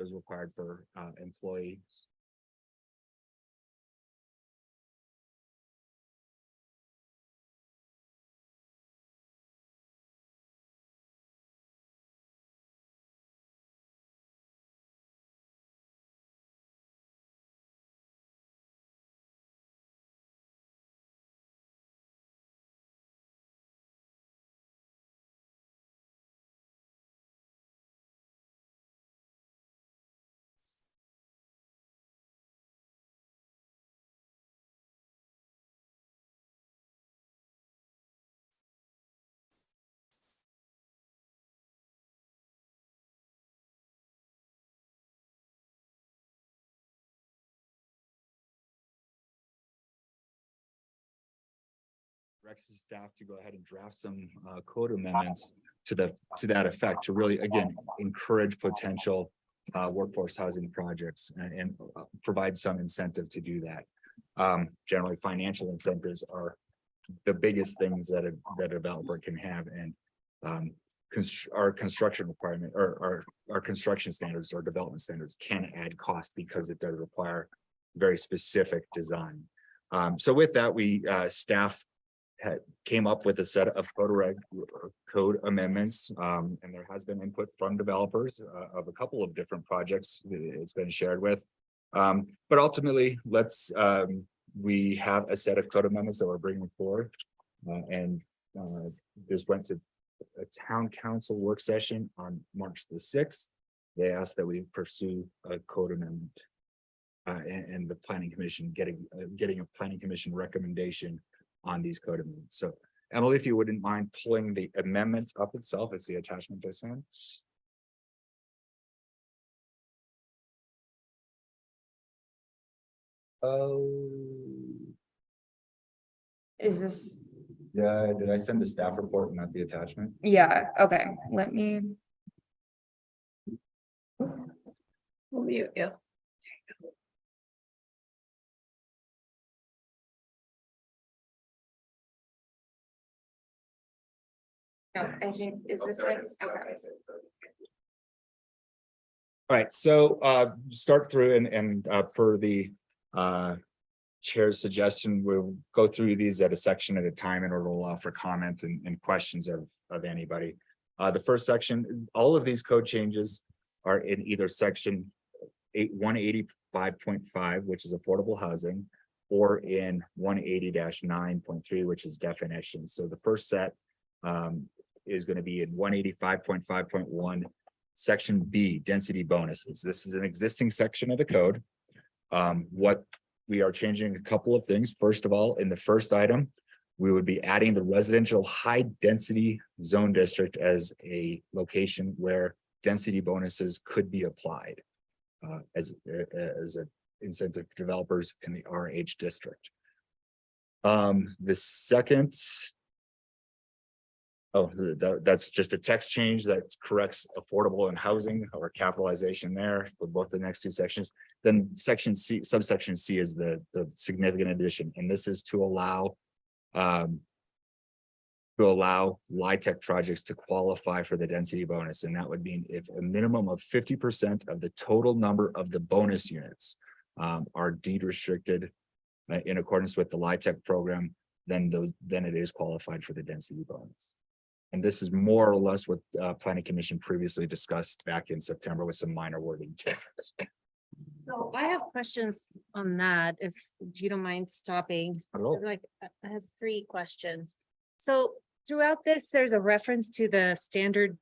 is required for employees. Directs staff to go ahead and draft some code amendments to that effect to really, again, encourage potential workforce housing projects and provide some incentive to do that. Generally, financial incentives are the biggest things that a developer can have, and our construction requirement or our construction standards or development standards can add cost because it does require very specific design. So with that, we staff came up with a set of code amendments, and there has been input from developers of a couple of different projects it's been shared with. But ultimately, we have a set of code amendments that we're bringing forward, and this went to a town council work session on March the 6th. They asked that we pursue a code amendment, and the planning commission getting a planning commission recommendation on these code amendments. So Emily, if you wouldn't mind pulling the amendment up itself as the attachment to send. Oh. Is this? Yeah, did I send the staff report, not the attachment? Yeah, okay, let me. Yeah. No, I think, is this it? Okay. All right, so start through and per the chair's suggestion, we'll go through these at a section at a time in order to allow for comment and questions of anybody. The first section, all of these code changes are in either section 185.5, which is affordable housing, or in 180-9.3, which is definitions. So the first set is going to be in 185.5.1, section B, density bonuses. This is an existing section of the code. What we are changing a couple of things. First of all, in the first item, we would be adding the residential high density zone district as a location where density bonuses could be applied as an incentive for developers in the RH district. The second, that's just a text change that corrects affordable and housing or capitalization there for both the next two sections. Then section C, subsection C is the significant addition, and this is to allow LIHTC projects to qualify for the density bonus, and that would mean if a minimum of 50% of the total number of the bonus units are deed restricted in accordance with the LIHTC program, then it is qualified for the density bonus. And this is more or less what Planning Commission previously discussed back in September with some minor wording changes. So I have questions on that, if you don't mind stopping. Like, I have 3 questions. So throughout this, there's a reference to the standard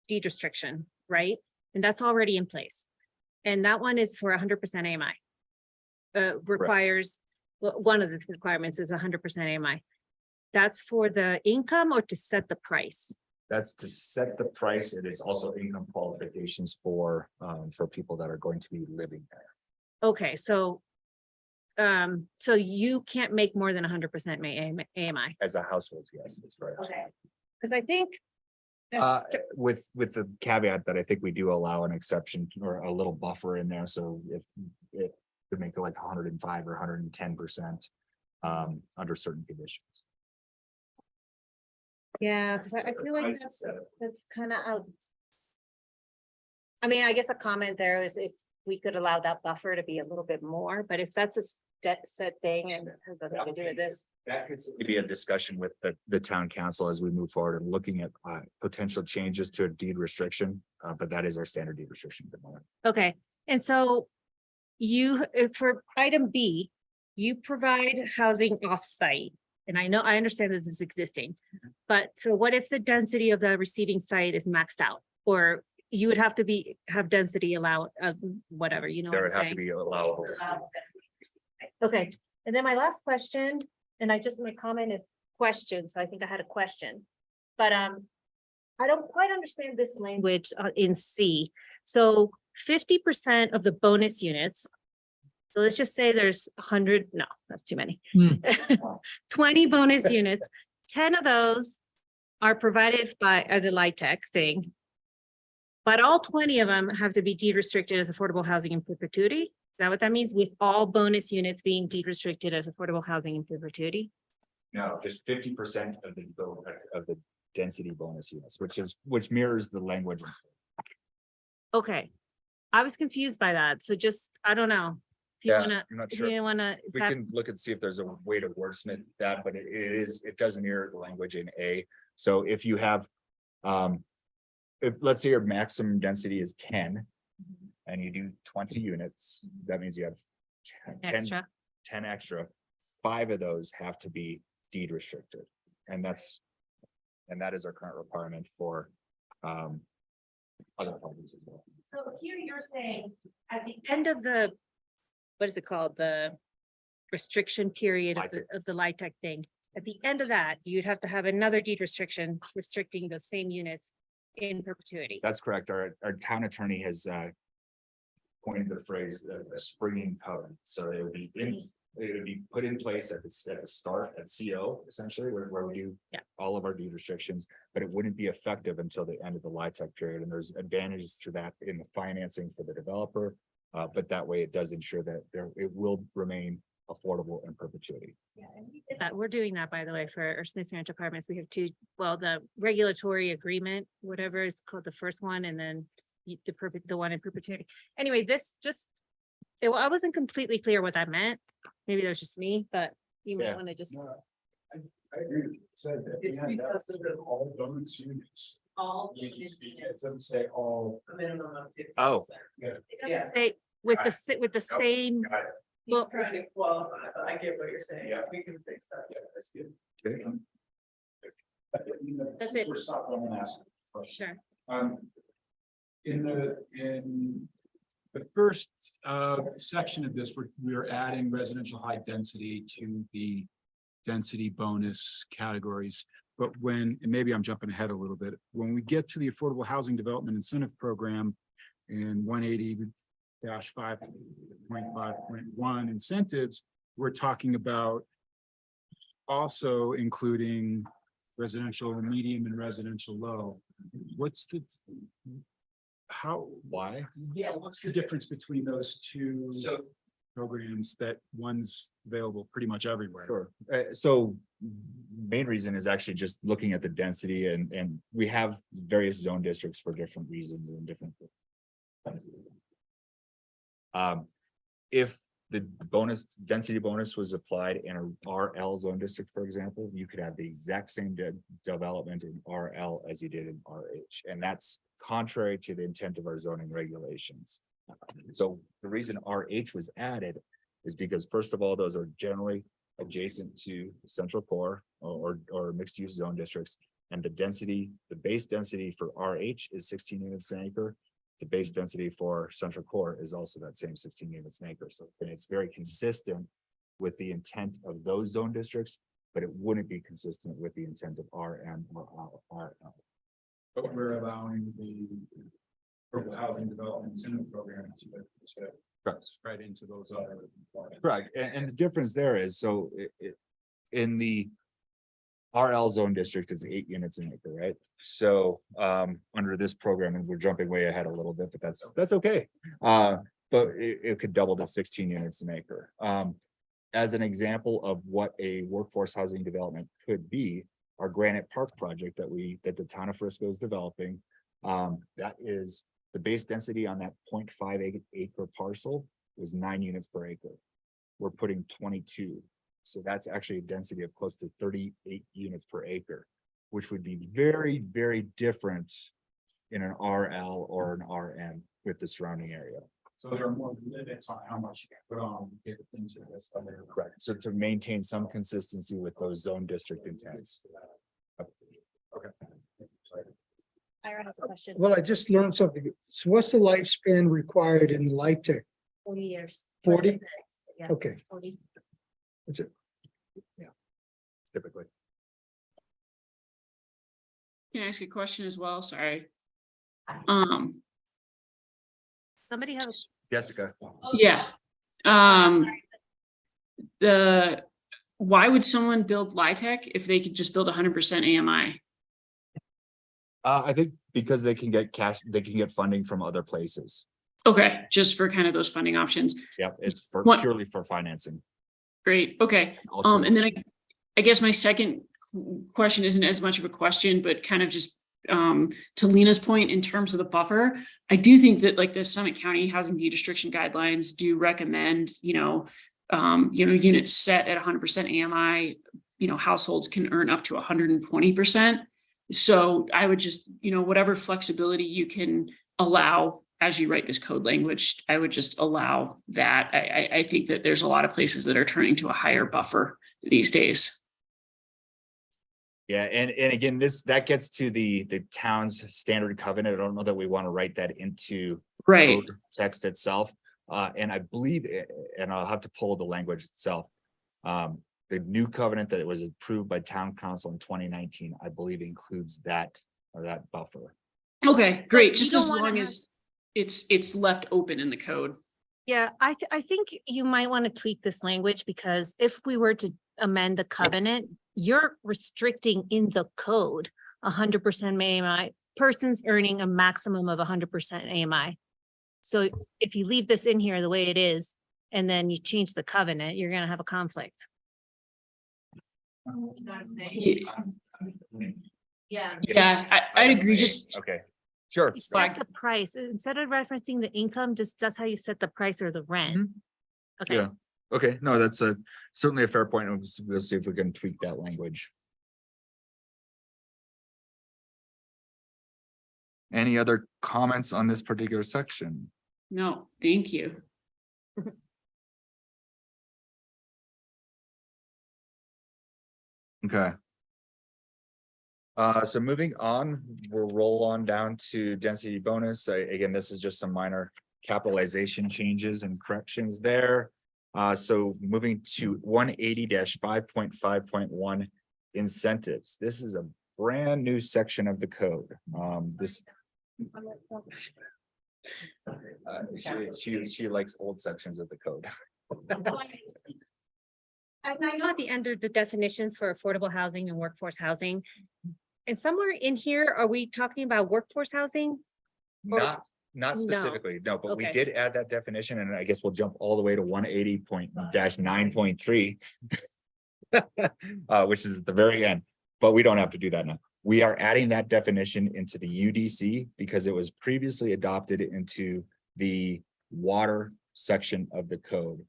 deed restriction, right? And that's already in place. And that one is for 100% AMI. Requires, well, one of the requirements is 100% AMI. That's for the income or to set the price? That's to set the price. It is also income qualifications for people that are going to be living there. Okay, so you can't make more than 100% AMI. As a household, yes, that's right. Okay, because I think that's with the caveat that I think we do allow an exception or a little buffer in there. So if it could make it like 105 or 110% under certain conditions. yeah, because I feel like that's kind of out. I mean, I guess a comment there is if we could allow that buffer to be a little bit more, but if that's a set thing and has nothing to do with this. That could be a discussion with the town council as we move forward and looking at potential changes to a deed restriction. But that is our standard deed restriction at the moment. Okay, and so you, for item B, you provide housing off-site. And I understand that this is existing, but so what if the density of the receiving site is maxed out? Or you would have to have density allowed, whatever, you know There what would I'm have to saying? be allowable. Okay, and then my last question, and my comment is question, so I think I had a question. But I don't quite understand this language in C. So 50% of the bonus units. So let's just say there's 100, no, that's too many. 20 bonus units, 10 of those are provided by the LIHTC thing. But all 20 of them have to be deed restricted as affordable housing in perpetuity. Is that what that means? With all bonus units being deed restricted as affordable housing in perpetuity? No, just 50% of the density bonus units, which mirrors the language. Okay, I was confused by that. So just, I don't know. If you Yeah, wanna, I'm not if sure. you wanna, is We that- can look and see if there's a way to wordsmith that, but it does mirror the language in A. So if you have, if let's say your maximum density is 10 and you do 20 units, that means you have 10 extra. 10 extra. 5 of those have to be deed restricted. And that is our current requirement for other properties as well. So here you're saying at the end of the, what is it called? The restriction period of the LIHTC thing. At the end of that, you'd have to have another deed restriction restricting those same units in perpetuity. That's correct. Our town attorney has coined the phrase a springing covenant. So it would be put in place at the start at CO essentially, where we do all of our deed restrictions, but it wouldn't be effective until the end of the LIHTC period. And there's advantages to that in the financing for the developer. But that way it does ensure that it will remain affordable in perpetuity. We're doing that, by the way, for our Smith Ranch Apartments. We have two, well, the regulatory agreement, whatever is called the first one, and then the one in perpetuity. Anyway, this just, I wasn't completely clear what that meant. Maybe that was just me, but you might want to just. I agree with you. Said that. It's because of the- all bonus units. All. It doesn't say all. A minimum of 50%. Oh. It Yeah. doesn't say with the same, He's Well- trying to qualify, but I get what you're saying. Yeah. We can fix that. Yeah, that's good. Okay. That's Since it. We're stopped on an ask. question. sure. In the first section of this, we are adding residential high density to the density bonus categories. But and maybe I'm jumping ahead a little bit, when we get to the Affordable Housing Development Incentive Program in 180-5.5.1 incentives, we're talking about also including residential medium and residential low. What's why? Yeah, what's the difference between those two programs that one's available pretty much everywhere? Sure. So main reason is actually just looking at the density and we have various zone districts for different reasons and different. If the density bonus was applied in a RL zone district, for example, you could have the exact same development in RL as you did in RH, and that's contrary to the intent of our zoning regulations. So the reason RH was added is because, first of all, those are generally adjacent to central core or mixed use zone districts. And the base density for RH is 16 units an acre. The base density for central core is also that same 16 units an acre. So and it's very consistent with the intent of those zone districts, but it wouldn't be consistent with the intent of RM or RL. But we're allowing the Affordable Housing Development Incentive Program to spread into those other. Correct. And the difference there is, so in the RL zone district is 8 units an acre, right? So under this program, and we're jumping way ahead a little bit, but that's okay. But it could double to 16 units an acre. As an example of what a workforce housing development could be, our Granite Park project that the town of Frisco is developing, that is The base density on that 0.5 acre parcel was 9 units per acre. We're putting 22. So that's actually a density of close to 38 units per acre, which would be very, very different in an RL or an RM with the surrounding area. So there are more limits on how much you can put on get into this other. Correct. So to maintain some consistency with those zone district intents. Ira has a question. Well, I just learned something. So what's the lifespan required in light tech? 40 years. 40? Yeah. Okay, 40. that's it. Typically. Can I ask a question as well? Sorry. Somebody has. Jessica. Yeah. Why would someone build LIHTC if they could just build 100% AMI? I think because they can get cash, they can get funding from other places. Okay, just for kind of those funding options. Yep, it's for What- purely for financing. Great, okay. And then I guess my second question isn't as much of a question, but kind of just to Lena's point in terms of the buffer. I do think that like the Summit County Housing Deed Restriction Guidelines do recommend, units set at 100% AMI, households can earn up to 120%. So I would just, whatever flexibility you can allow as you write this code language, I would just allow that. I think that there's a lot of places that are turning to a higher buffer these days. Yeah, and again, that gets to the town's standard covenant. I don't know that we want to write that into Right. code text itself. And I believe, and I'll have to pull the language itself. The new covenant that was approved by town council in 2019, I believe includes that buffer. Okay, great. you Just don't as wanna long have- as it's left open in the code. Yeah, I think you might want to tweak this language because if we were to amend the covenant, you're restricting in the code 100% AMI, persons earning a maximum of 100% AMI. So if you leave this in here the way it is, and then you change the covenant, you're gonna have a conflict. Yeah. Yeah, I'd agree. Just Okay, sure. You set the price, instead of referencing the income, just that's how you set the price or the rent. Okay, Yeah, okay, no, that's certainly a fair point. We'll see if we can tweak that language. Any other comments on this particular section? no, thank you. Okay. So moving on, we'll roll on down to density bonus. Again, this is just some minor capitalization changes and corrections there. So moving to 180-5.5.1 incentives. This is a brand new section of the code. She likes old sections of the code. I know at the end of the definitions for affordable housing and workforce housing. And somewhere in here, are we talking about workforce housing? Or- Not No. specifically, no, but we Okay. did add that definition, and I guess we'll jump all the way to 180.9.3. Which is at the very end, but we don't have to do that now. We are adding that definition into the UDC because it was previously adopted into the water section of the code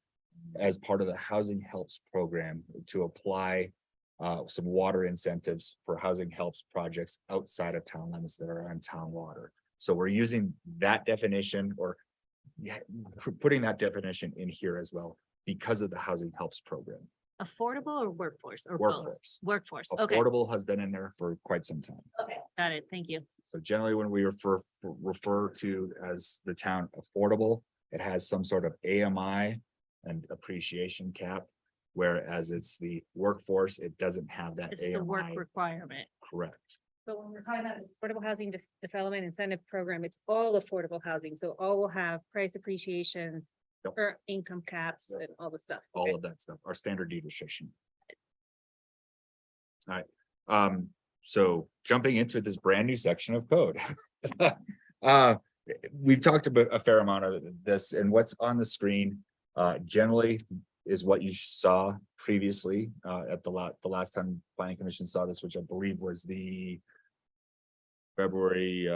as part of the Housing Helps program to apply some water incentives for housing helps projects outside of town limits that are on town water. So we're using that definition or putting that definition in here as well because of the Housing Helps program. Affordable or workforce or both? Workforce. Workforce, okay, Affordable has been in there for quite some time. okay, got it, thank you. So generally, when we refer to as the town affordable, it has some sort of AMI and appreciation cap. Whereas it's the workforce, it doesn't have that It's the work AMI, requirement. correct? But when we're talking about this affordable housing development incentive program, it's all affordable housing, so all will have price appreciation. Yep. Or income caps Yep. and all the stuff. All Okay. of that stuff, our standard deed restriction. All right, so jumping into this brand new section of code. We've talked about a fair amount of this and what's on the screen, generally is what you saw previously, at the last time planning commission saw this, which I believe was the February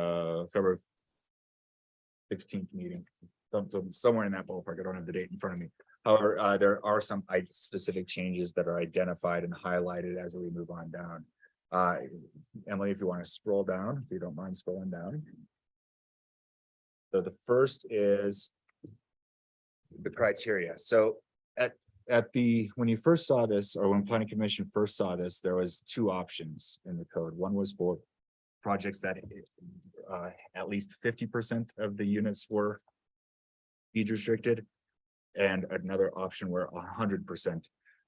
16th meeting. So somewhere in that ballpark, I don't have the date in front of me. However, there are some specific changes that are identified and highlighted as we move on down. Emily, if you want to scroll down, if you don't mind scrolling down. So the first is the criteria. So when you first saw this, or when planning commission first saw this, there was two options in the code. One was for projects that at least 50% of the units were deed restricted. And another option where 100%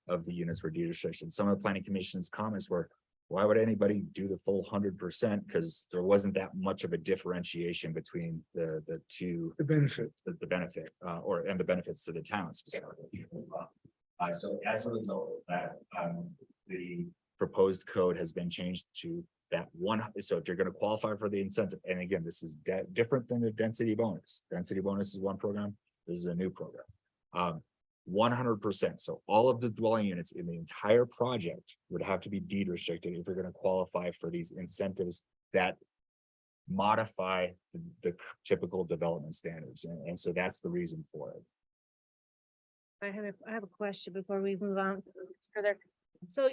of the units were deed restricted. Some of the planning commission's comments were, why would anybody do the full 100%? Because there wasn't that much of a differentiation between the two, The benefit. the benefit, and the benefits to the town specifically. So as a result of that, the proposed code has been changed to that one. So if you're going to qualify for the incentive, and again, this is different than the density bonus. Density bonus is one program. This is a new program. 100%. So all of the dwelling units in the entire project would have to be deed restricted if you're going to qualify for these incentives that modify the typical development standards. And so that's the reason for it. I have a question before we move on further. So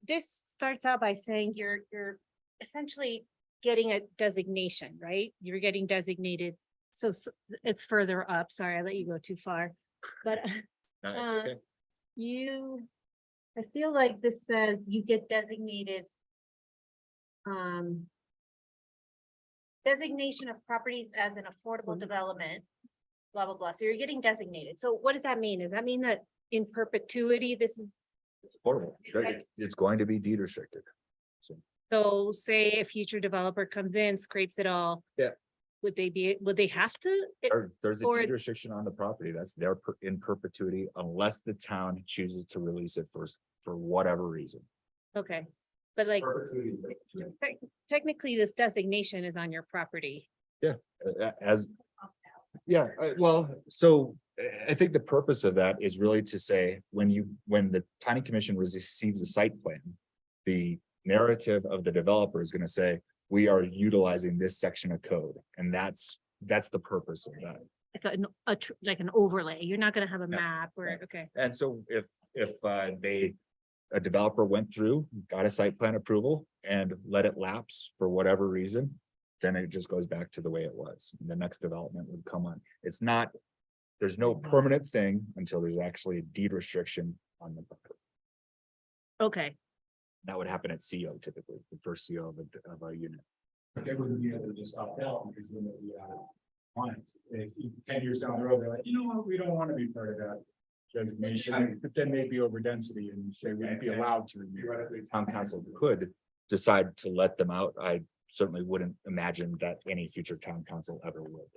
this starts out by saying you're essentially getting a designation, right? You're getting designated. So it's further up. Sorry, I let you go too far. But No, it's okay. I feel like this says you get designated. Designation of properties as an affordable development, blah, blah, blah. So you're getting designated. So what does that mean? Does that mean that in perpetuity, this is, It's horrible. It's going to be deed restricted. so say a future developer comes in, scrapes it all? Yeah. Would they have to? There's a Or- deed restriction on the property. That's there in perpetuity unless the town chooses to release it for whatever reason. Okay, but like technically this designation is on your property. So I think the purpose of that is really to say, when the planning commission receives a site plan, the narrative of the developer is gonna say, we are utilizing this section of code, and that's the purpose of that. Like an overlay. You're not gonna have a Yeah. map or, Yeah. okay, And so if a developer went through, got a site plan approval and let it lapse for whatever reason, then it just goes back to the way it was. The next development would come on. There's no permanent thing until there's actually a deed restriction on the property. okay. That would happen at CO typically, the first CO of a unit. But they wouldn't be able to just opt out because then they'd be clients. If 10 years down the road, they're like, you know what, we don't want to be part of that designation, but then they'd be over density and they wouldn't be allowed to. Town council could decide to let them out. I certainly wouldn't imagine that any future town council ever would.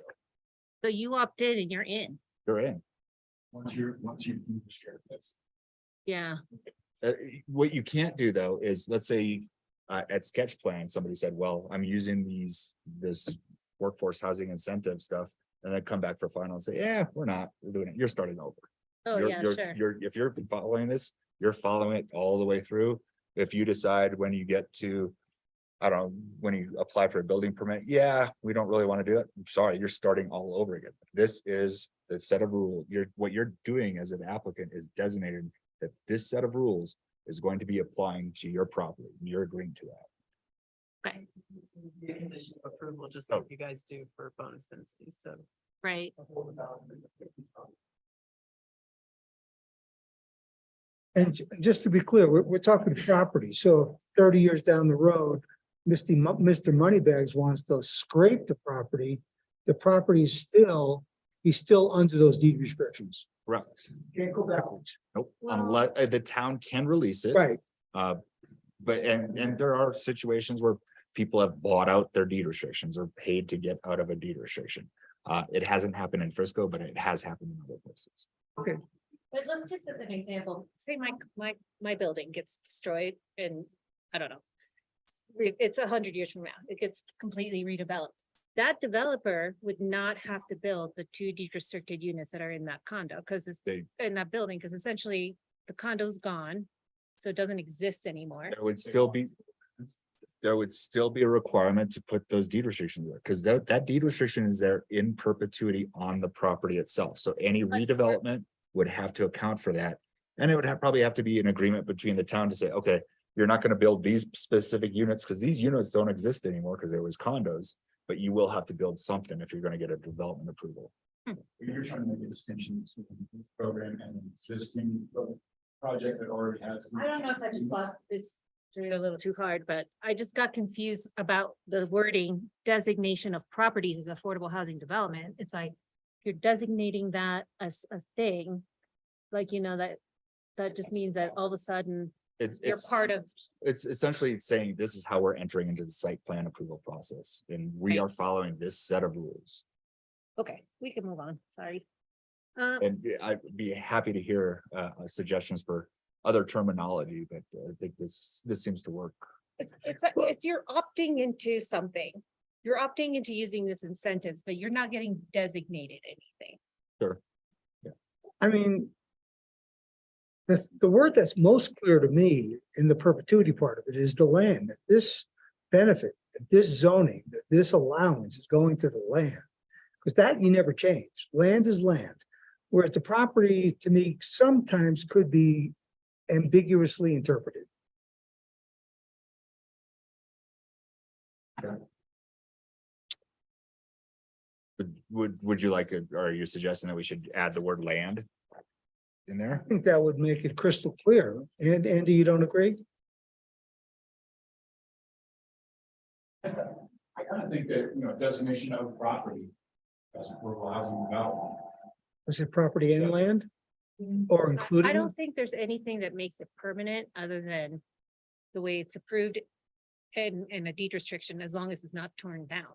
So you opt in and you're in. You're in. Once you restrict this. Yeah, What you can't do though is, let's say, at sketch plan, somebody said, well, I'm using this workforce housing incentive stuff. And then come back for final and say, yeah, we're doing it. You're starting over. oh, yeah, sure. If you're following this, you're following it all the way through. If you decide when you get to, I don't know, when you apply for a building permit, yeah, we don't really want to do that. I'm sorry, you're starting all over again. This is the set of rules. What you're doing as an applicant is designated that this set of rules is going to be applying to your property. You're agreeing to that. Okay, The condition of approval, just Oh. like you guys do for bonus density, so. right. And just to be clear, we're talking property. So 30 years down the road, Mr. Moneybags wants to scrape the property. The property is he's still under those deed restrictions. Correct. Can't go backwards. Nope, unless the town can release it. Right. But there are situations where people have bought out their deed restrictions or paid to get out of a deed restriction. It hasn't happened in Frisco, but it has happened in other places. But let's just as an example, say my building gets destroyed and I don't know. It's 100 years from now, it gets completely redeveloped. That developer would not have to build the 2 deed restricted units that are in that condo, because it's in that building, because essentially the condo's gone. So it doesn't exist anymore. There would still be there would still be a requirement to put those deed restrictions there, because that deed restriction is there in perpetuity on the property itself. So any redevelopment would have to account for that. And it would probably have to be an agreement between the town to say, okay, you're not gonna build these specific units, because these units don't exist anymore, because there was condos. But you will have to build something if you're gonna get a development approval. You're trying to make a distinction between this program and an existing project that already has. I don't know if I just thought this through a little too hard, but I just got confused about the wording designation of properties as affordable housing development. It's like you're designating that as a thing. Like, that just means that all of a sudden you're It's part of, it's essentially saying this is how we're entering into the site plan approval process, and we Right. are following this set of rules. okay, we can move on, sorry. And I'd be happy to hear suggestions for other terminology, but I think this seems to work. It's you're opting into something. You're opting into using this incentives, but you're not getting designated anything. I mean. The word that's most clear to me in the perpetuity part of it is the land, that this benefit, that this zoning, that this allowance is going to the land. Because that you never change. Land is land. Whereas the property, to me, sometimes could be ambiguously interpreted. Would you like, or are you suggesting that we should add the word land in there? I think that would make it crystal clear. And Andy, you don't agree? I kind of think that, designation of property as affordable housing development. Is it property and land? Or I including? don't think there's anything that makes it permanent other than the way it's approved in a deed restriction, as long as it's not torn down.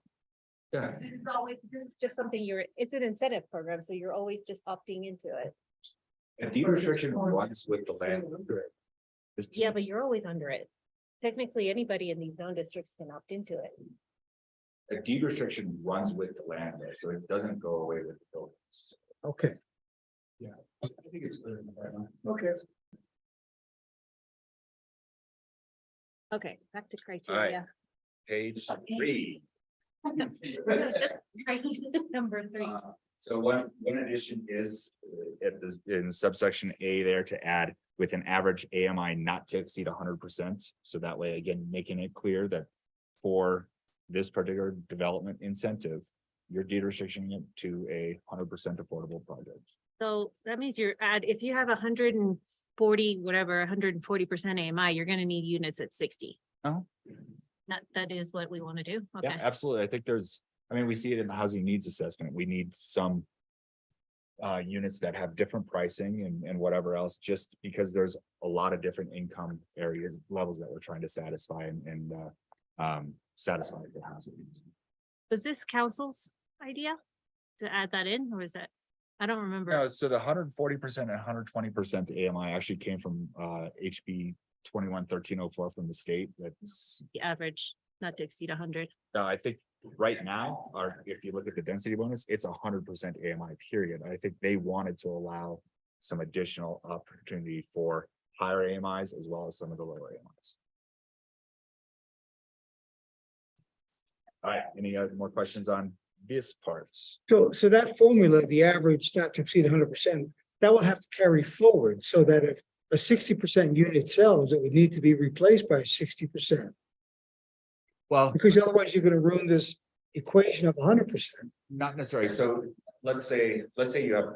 Yeah. This is just something it's an incentive program, so you're always just opting into it. A deed restriction runs with the land. Just- Yeah, but you're always under it. Technically, anybody in these zone districts can opt into it. A deed restriction runs with the land, though, so it doesn't go away with the buildings. Okay, I think it's clear in the guideline. okay. Okay, back to criteria. Page 3. Number 3. So one addition is in subsection A there to add with an average AMI not to exceed 100%. So that way, again, making it clear that for this particular development incentive, you're deed restricting it to a 100% affordable project. So that means if you have 140, whatever, 140% AMI, you're gonna need units at 60. Uh-huh. That is what we want to do. Yeah, Okay. absolutely. I think we see it in the housing needs assessment. We need some units that have different pricing and whatever else, just because there's a lot of different income areas, levels that we're trying to satisfy and satisfy the housing. Was this council's idea to add that in, or is that, I don't No, remember. so the 140% and 120% AMI actually came from HB 21-1304 from the state. That's The average, not to exceed 100. I think right now, or if you look at the density bonus, it's 100% AMI period. I think they wanted to allow some additional opportunity for higher AMIs as well as some of the lower AMIs. All right, any other more questions on this part? So that formula, the average not to exceed 100%, that will have to carry forward so that if a 60% unit sells, it would need to be replaced by 60%. Well, Because otherwise you're gonna ruin this equation of 100%. not necessarily. So let's say you have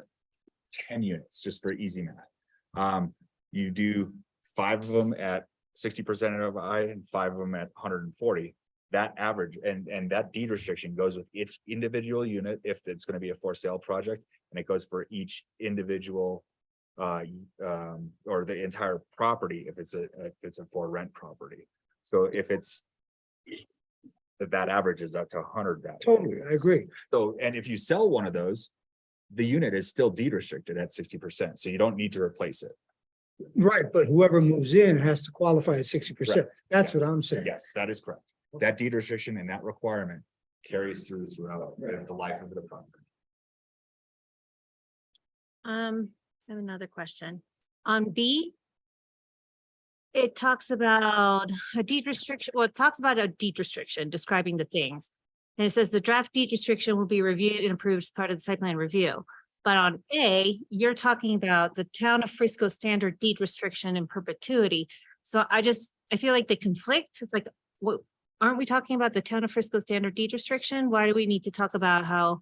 10 units, just for easy math. You do 5 of them at 60% of I and 5 of them at 140. That average and that deed restriction goes with each individual unit if it's going to be a for sale project, and it goes for each individual or the entire property if it's a for rent property. So if it's that average is up to 100. Totally, I agree. So, and if you sell one of those, the unit is still deed restricted at 60%, so you don't need to replace it. Right, but whoever moves in has to qualify at 60%. That's what Yes. I'm saying. Yes, that is correct. That deed restriction and that requirement carries throughout the life of the property. I have another question. On B, it talks about a deed restriction, well, it talks about a deed restriction describing the things. And it says the draft deed restriction will be reviewed and approved as part of the site plan review. But on A, you're talking about the town of Frisco standard deed restriction in perpetuity. So I feel like they conflict. It's like, what, aren't we talking about the town of Frisco standard deed restriction? Why do we need to talk about how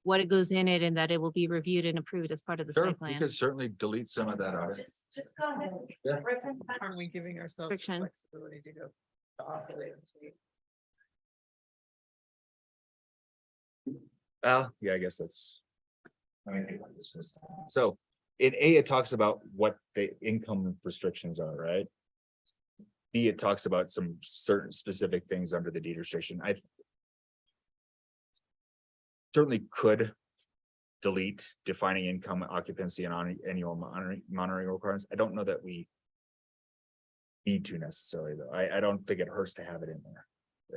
what it goes in it and that it will be reviewed and approved as part of the Sure, site we plan? could certainly delete some of that out. Just go ahead. Yeah. Reference that. Aren't we giving ourselves the Friction. flexibility to go to oscillate between? Yeah, I guess that's. So in A, it talks about what the income restrictions are, right? B, it talks about some certain specific things under the deed restriction. I certainly could delete defining income, occupancy, and annual monitoring requirements. I don't know that we need to necessarily, though. I don't think it hurts to have it in there.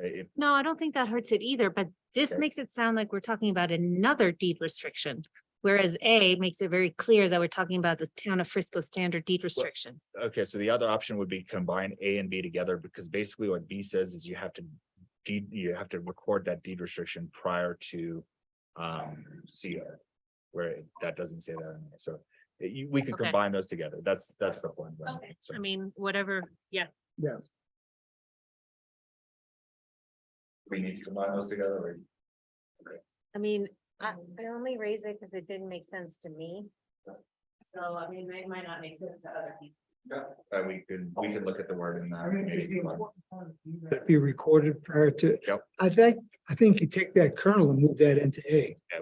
If No, I don't think that hurts it either, but this Okay. makes it sound like we're talking about another deed restriction. Whereas A makes it very clear that we're talking about the town of Frisco standard deed restriction. Okay, so the other option would be combine A and B together, because basically what B says is you have to record that deed restriction prior to CO. Where that doesn't say that, in there. So we could Okay. combine those together. That's the point. right? So I mean, whatever, yeah. Yeah. we need to combine those together, or I mean, I only raise it because it didn't make sense to me. So, I mean, it might not make sense to other people. we could look at the word in that. maybe combine. Be recorded prior to. Yep. I think you take that kernel and move that into A. Yeah,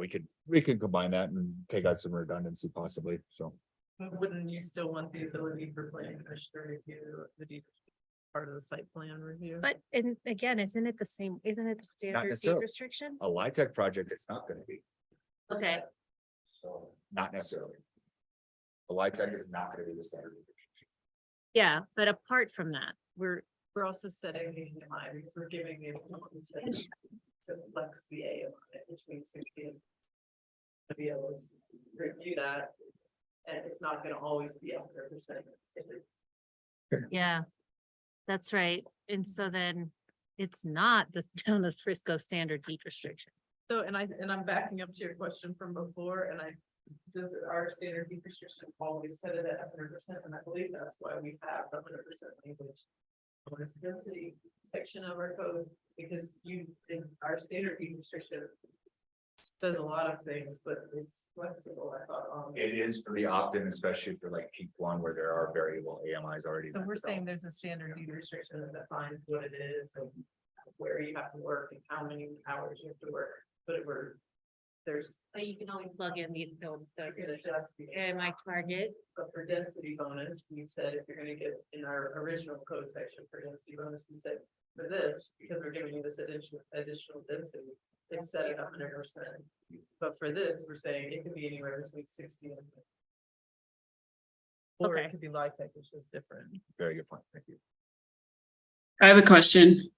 we could combine that and take out some redundancy possibly, so. But wouldn't you still want the ability for planning commission to review the deed part of the site plan review? But, and again, isn't it the standard deed necessarily. restriction? A LIHTC project, it's not gonna be. Okay, So, not necessarily. A LIHTC is not gonna be the standard. yeah, but apart from that, We're also setting the AMI, because we're giving the ability to flex the AMI between 60 and to be able to review that. And it's not gonna always be 100%. yeah, that's right. And so then it's not the town of Frisco standard deed restriction. So, and I'm backing up to your question from before, and does our standard deed restriction always set it at 100%? And I believe that's why we have the 100% language. On its density section of our code, because our standard deed restriction does a lot of things, but it's flexible, I thought. It is for the opt-in, especially for like peak one where there are variable AMIs already. So we're saying there's a standard deed restriction that defines what it is and where you have to work and how many hours you have to work, but there's. But you can always plug in the You can adjust the AMI target. But for density bonus, you said if you're gonna get in our original code section for density bonus, we said for this, because we're giving you this additional density, it's set at 100%. But for this, we're saying it could be anywhere between 60 and. Or Okay. it could be LIHTC, which is different. Very good point. Thank you. I have a question.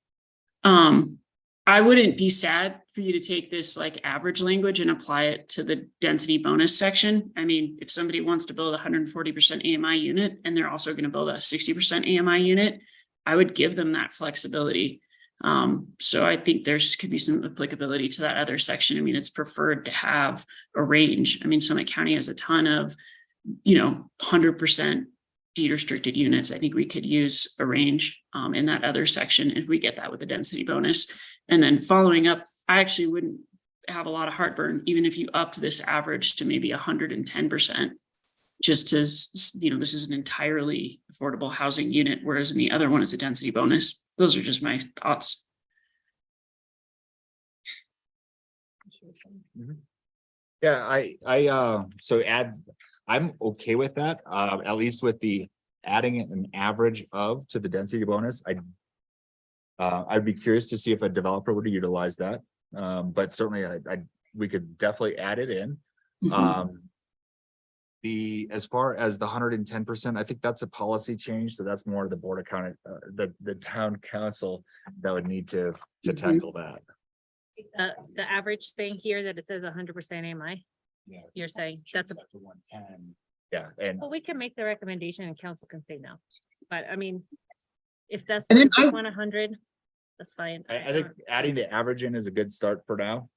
I wouldn't be sad for you to take this like average language and apply it to the density bonus section. I mean, if somebody wants to build a 140% AMI unit and they're also going to build a 60% AMI unit, I would give them that flexibility. So I think could be some applicability to that other section. I mean, it's preferred to have a range. I mean, Summit County has a ton of, 100% deed restricted units. I think we could use a range in that other section if we get that with the density bonus. And then following up, I actually wouldn't have a lot of heartburn, even if you upped this average to maybe 110%. Just as, this is an entirely affordable housing unit, whereas in the other one is a density bonus. Those are just my thoughts. Yeah, I'm okay with that, at least with the adding an average of to the density bonus. I'd be curious to see if a developer would utilize that. But certainly we could definitely add it in. Mhm. As far as the 110%, I think that's a policy change. So that's more of the board of county, the town council that would need to tackle that. The average thing here that it says 100% AMI, Yeah. you're saying that's a, 110. Yeah, and Well, we can make the recommendation and council can say no, but I mean, if that's. And then what you I- Want 100, that's fine. I think adding the average in is a good start for now.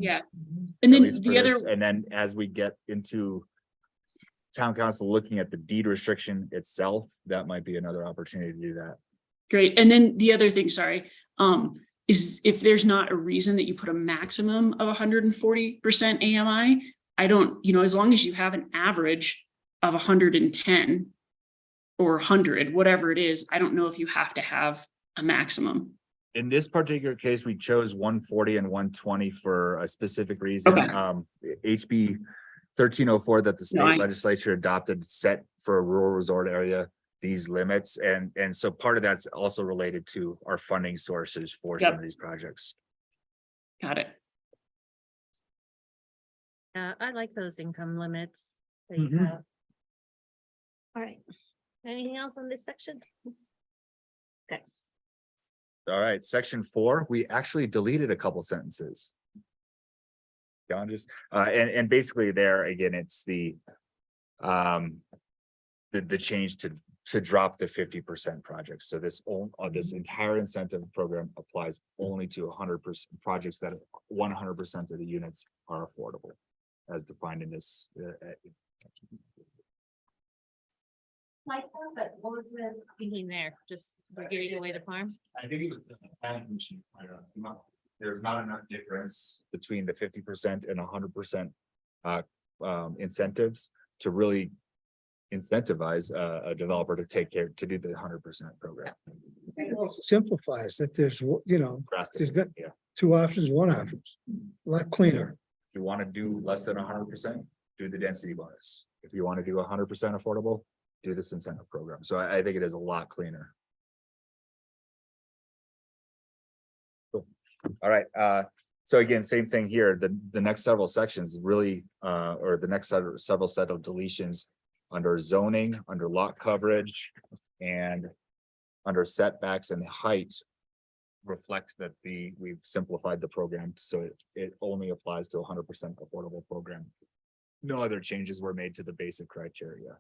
Yeah, At and then least for the other, this, and then as we get into town council looking at the deed restriction itself, that might be another opportunity to do that. great, and then the other thing, sorry, is if there's not a reason that you put a maximum of 140% AMI, I don't, as long as you have an average of 110 or 100, whatever it is, I don't know if you have to have a maximum. In this particular case, we chose 140 and 120 for a specific reason. Okay. HB 1304 that the No, state I- legislature adopted set for a rural resort area these limits, and so part of that's also related to our funding sources for some Yep. of these projects. Got it. I like those income limits. that you Mhm. have. All right, anything else on this section? Okay, All right, section 4, we actually deleted a couple sentences. John just, and basically there, again, it's the change to drop the 50% projects. So this entire incentive program applies only to 100% projects that 100% of the units are affordable, as defined in this. like that, but what was the thinking there? Just we're giving away the farm? I think it was there's not enough difference between the 50% and 100% incentives to really incentivize a developer to do the 100% program. It also simplifies that there's, Drastically, that- yeah. two options, one option, a lot cleaner. If you want to do less than 100%, do the density bonus. If you want to do 100% affordable, do this incentive program. So I think it is a lot cleaner. Cool. All right, so again, same thing here. The next several sections really, or the next several set of deletions under zoning, under lot coverage, and under setbacks and height reflect that we've simplified the program, so it only applies to 100% affordable program. No other changes were made to the basic criteria.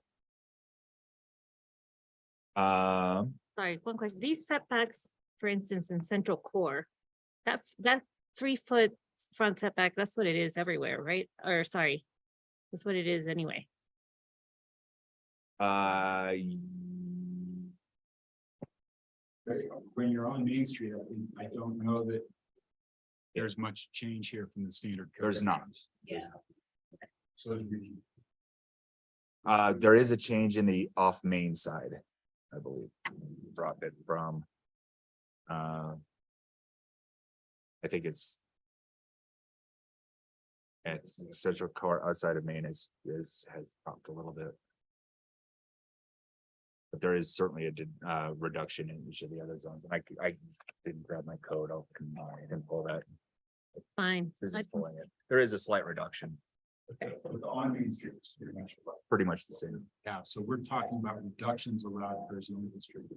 Sorry, one question. These setbacks, for instance, in central core, that 3-foot front setback, that's what it is everywhere, right? Or sorry, that's what it is anyway. When you're on Main Street, I don't know that there's much change here from the standard. code. There's not. Yeah. So There is a change in the off main side, I believe. Dropped it from. I think it's. Central core outside of Maine has dropped a little bit. But there is certainly a reduction in each of the other zones. And I didn't grab my code. I can pull that. Fine. This is pulling it. There is a slight reduction. on Main Street, it's Pretty much the same. yeah, so we're talking about reductions allowed per zone district.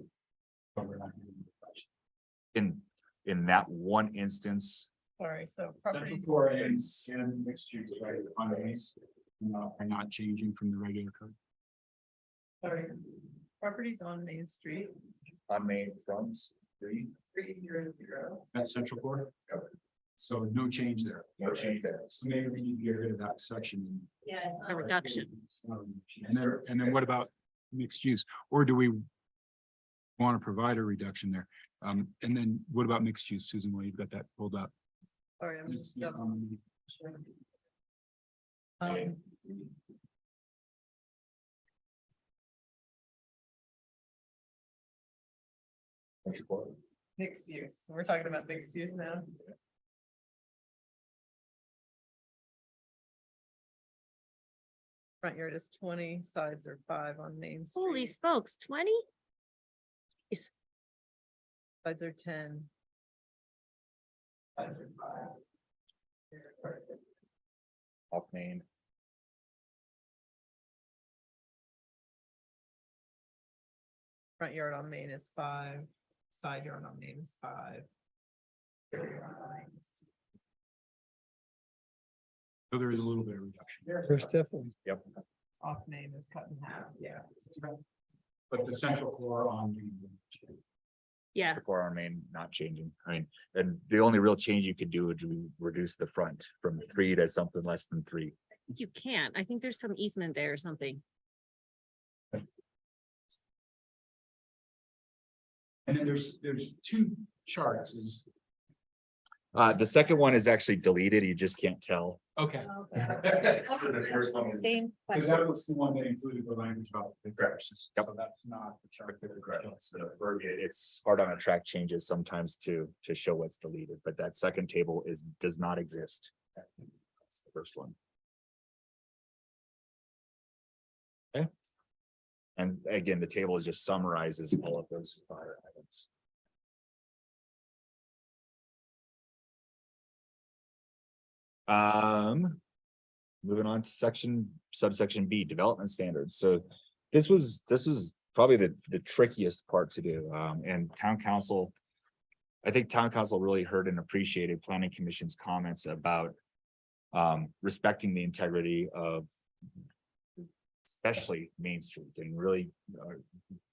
But we're not doing reduction. In that one instance, Sorry, so Central properties. core and mixed use, right, on these, are not changing from the regular code. Sorry, properties on Main Street, on Main front, 300. That's central core. So no change there. no change there. So maybe we need to get rid of that section. Yeah, it's a reduction. And then what about mixed use? Or do we want to provide a reduction there? And then what about mixed use, Susan, while you've got that pulled up? Sorry, I'm just. Mixed use, we're talking about mixed use now. Front yard is 20, sides are 5 on Main Holy Street, smokes, 20? sides are 10. Sides are 5. Off Main. Front yard on Main is 5, side yard on Main is 5. So there is a little bit of reduction. There's definitely. Off Main is is cut in half, yeah. But the central core on the. Yeah, The core remain not changing. I mean, and the only real change you could do would be reduce the front from 3 to something less than 3. you can't. I think there's some easement there or something. And then there's two charts is, The second one is actually deleted. You just can't tell. okay. Same Because question. that was the one that included the language about the corrections. Yep. So that's not the chart. that we're showing. It's hard on a track changes sometimes to show what's deleted, but that second table does not exist. That's the first one. Okay. And again, the table just summarizes all of those fire items. Moving on to subsection B, development standards. So this was probably the trickiest part to do. And town council. I think town council really heard and appreciated planning commission's comments about respecting the integrity of especially Main Street and really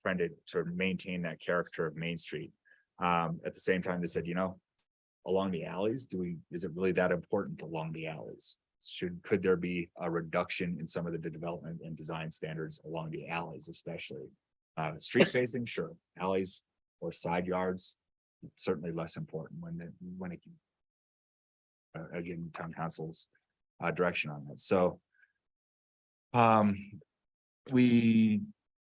trying to maintain that character of Main Street. At the same time, they said, along the alleys, is it really that important along the alleys? Could there be a reduction in some of the development and design standards along the alleys, especially? Street facing, sure. Alleys or side yards, certainly less important when it can. Again, town council's direction on that. So we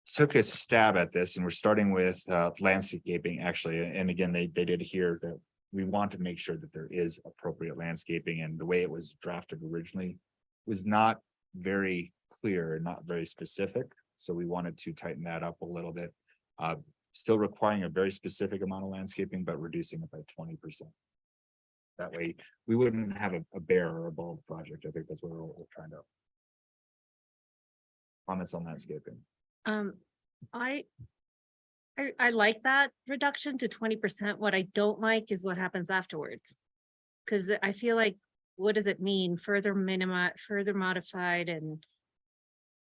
took a stab at this and we're starting with landscaping actually. And again, they did hear that we want to make sure that there is appropriate landscaping, and the way it was drafted originally was not very clear and not very specific. So we wanted to tighten that up a little bit. Still requiring a very specific amount of landscaping, but reducing it by 20%. That way we wouldn't have a bare or a bald project. I think that's what we're trying to. Comments on landscaping. I like that reduction to 20%. What I don't like is what happens afterwards. Cause I feel like, what does it mean? Further modified and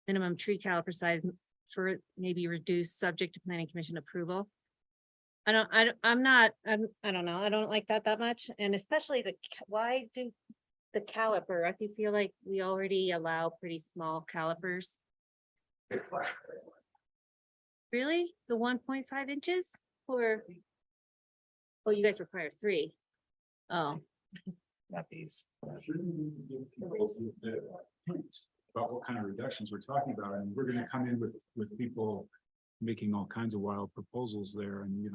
minimum tree caliper size for maybe reduced subject to planning commission approval. I don't know. I don't like that much. And especially why do the caliper? I do feel like we already allow pretty small calipers. Really? The 1.5 inches or? Oh, you guys require 3. Oh, Not these. About what kind of reductions we're talking about, and we're gonna come in with people making all kinds of wild proposals there, and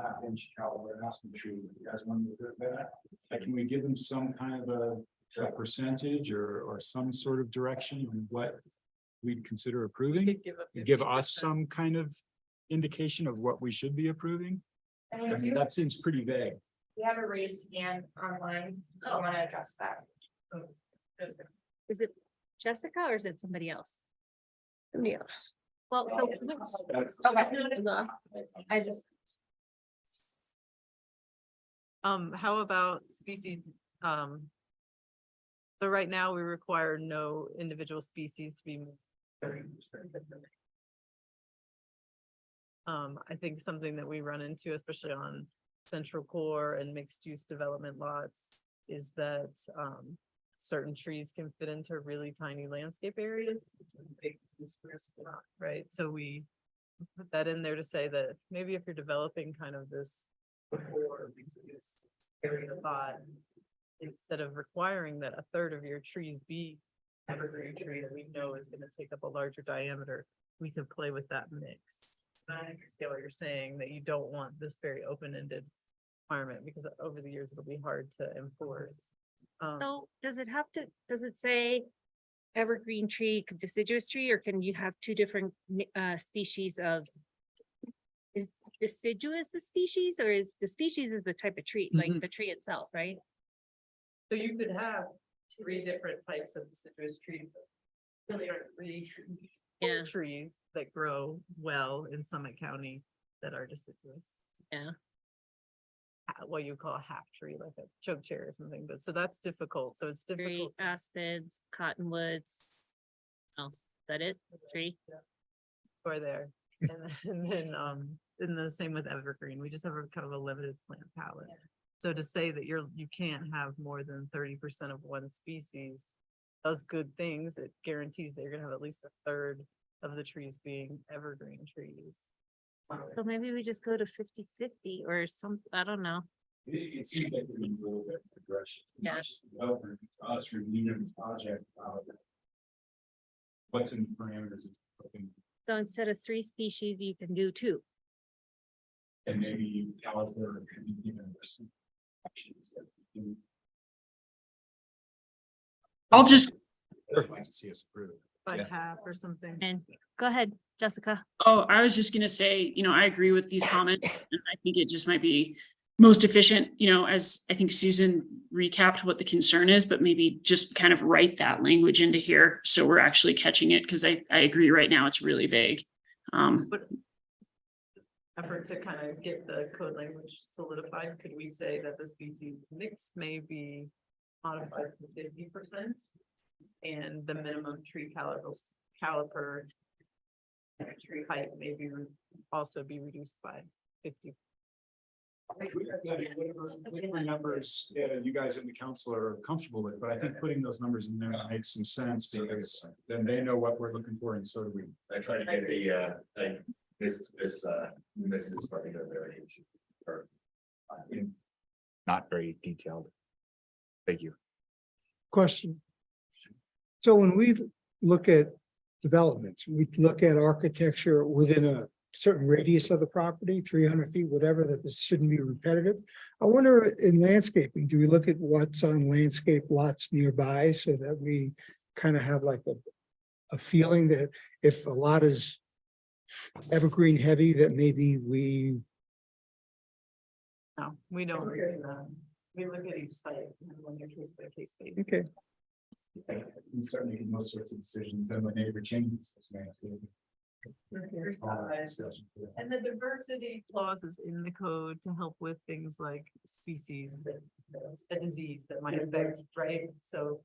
half-inch caliber aspen tree. You guys want to do that? Can we give them some kind of a percentage or some sort of direction on what we'd consider approving? Give us some kind of indication of what we should be approving? I mean, that seems pretty vague. We have a raised hand online. I want to address that. is it Jessica or is it somebody else? Somebody else. Well, so Okay. I just. How about species? So right now we require no individual species to be 30%. I think something that we run into, especially on central core and mixed use development lots, is that certain trees can fit into really tiny landscape areas. Right, so we put that in there to say that maybe if you're developing kind of this area thought, instead of requiring that a third of your trees be evergreen tree that we know is gonna take up a larger diameter, we can play with that mix. I understand what you're saying, that you don't want this very open-ended requirement, because over the years it'll be hard to enforce. So does it say evergreen tree, deciduous tree, or can you have 2 different species of? Is deciduous the species, or is the species is the type of tree, like the tree itself, right? So you could have 3 different types of deciduous trees. Really are 3 Yeah. trees that grow well in Summit County that are deciduous. Yeah. What you call a half tree, like a choke cherry or something, but so that's difficult. So it's Tree, difficult. aspens, cottonwoods. Else. that it? Three? Or there. And then the same with evergreen. We just have a kind of a limited plant palette. So to say that you can't have more than 30% of one species does good things. It guarantees that you're gonna have at least a third of the trees being evergreen trees. So maybe we just go to 50-50 or some, I don't know. It seems like we're in a little bit of progression. Yeah. Not just the developer, it's us reviewing the project. What's in the parameters of thing, So instead of 3 species, you can do 2. and maybe you caliber and even some actions that we do. I'll just, I'd like to see us approve. By Yeah. half or something. And go ahead, Jessica. oh, I was just gonna say, I agree with these comments. And I think it just might be most efficient, as I think Susan recapped what the concern is, but maybe just kind of write that language into here. So we're actually catching it, because I agree right now it's really vague. But effort to kind of get the code language solidified, could we say that the species mix may be modified to 50%? And the minimum tree caliper tree height may be also be reduced by 50. Whatever numbers, you guys in the council are comfortable with, but I think putting those numbers in there makes some sense, because then they know what we're looking for, and so do we. I try to get this is particular variation. Or, not very detailed. Thank you. Question. So when we look at developments, we look at architecture within a certain radius of the property, 300 feet, whatever, that this shouldn't be repetitive. I wonder in landscaping, do we look at what's on landscape lots nearby so that we kind of have like a feeling that if a lot is evergreen heavy, that maybe we, No, we don't. We look at each site on a case by case basis. okay, And start making those sorts of decisions, then when neighbor changes. And the diversity clause is in the code to help with things like species that, a disease that might affect, right? So,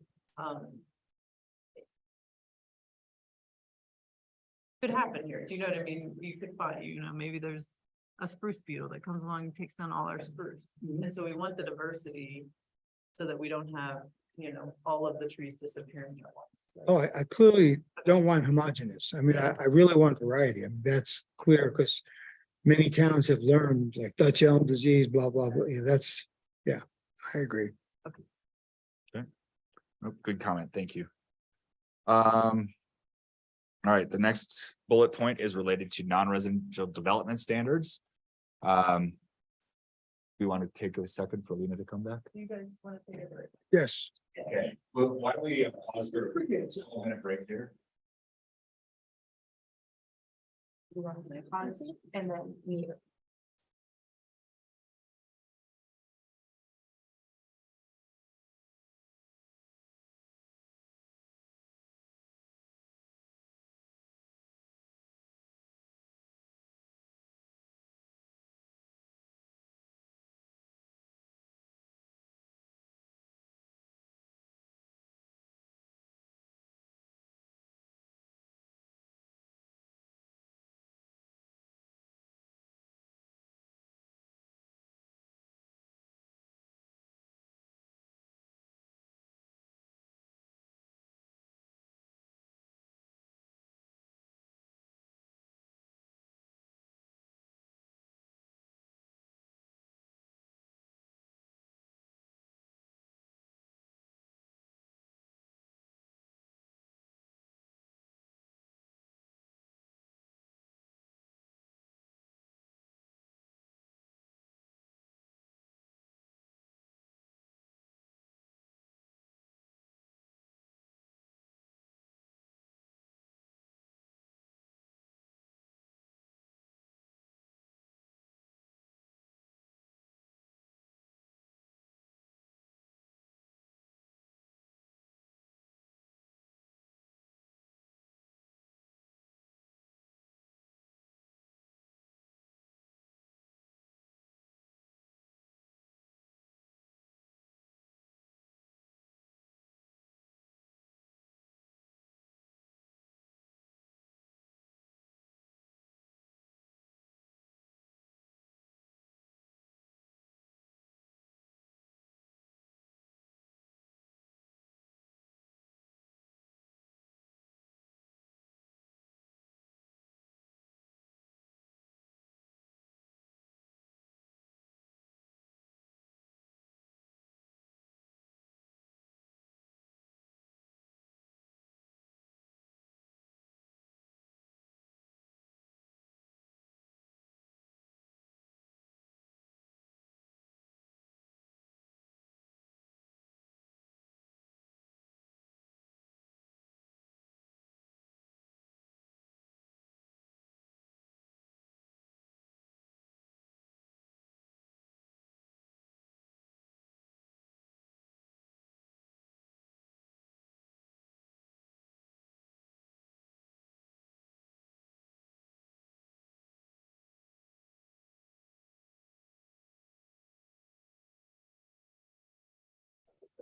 could happen here. Do you know what I mean? You could find, maybe there's a spruce beetle that comes along and takes down all our spruce. And so we want the diversity so that we don't have, all of the trees disappearing at once. oh, I clearly don't want homogeneous. I mean, I really want variety. I mean, that's clear because many towns have learned like Dutch elm disease, blah, blah, blah. Yeah, I agree. Oh, good comment. Thank you. All right, the next bullet point is related to non-residential development standards. We want to take a second for Lena to come back. You guys want to take a break? Yes. Okay, well, why don't we pause for a minute break here? And then we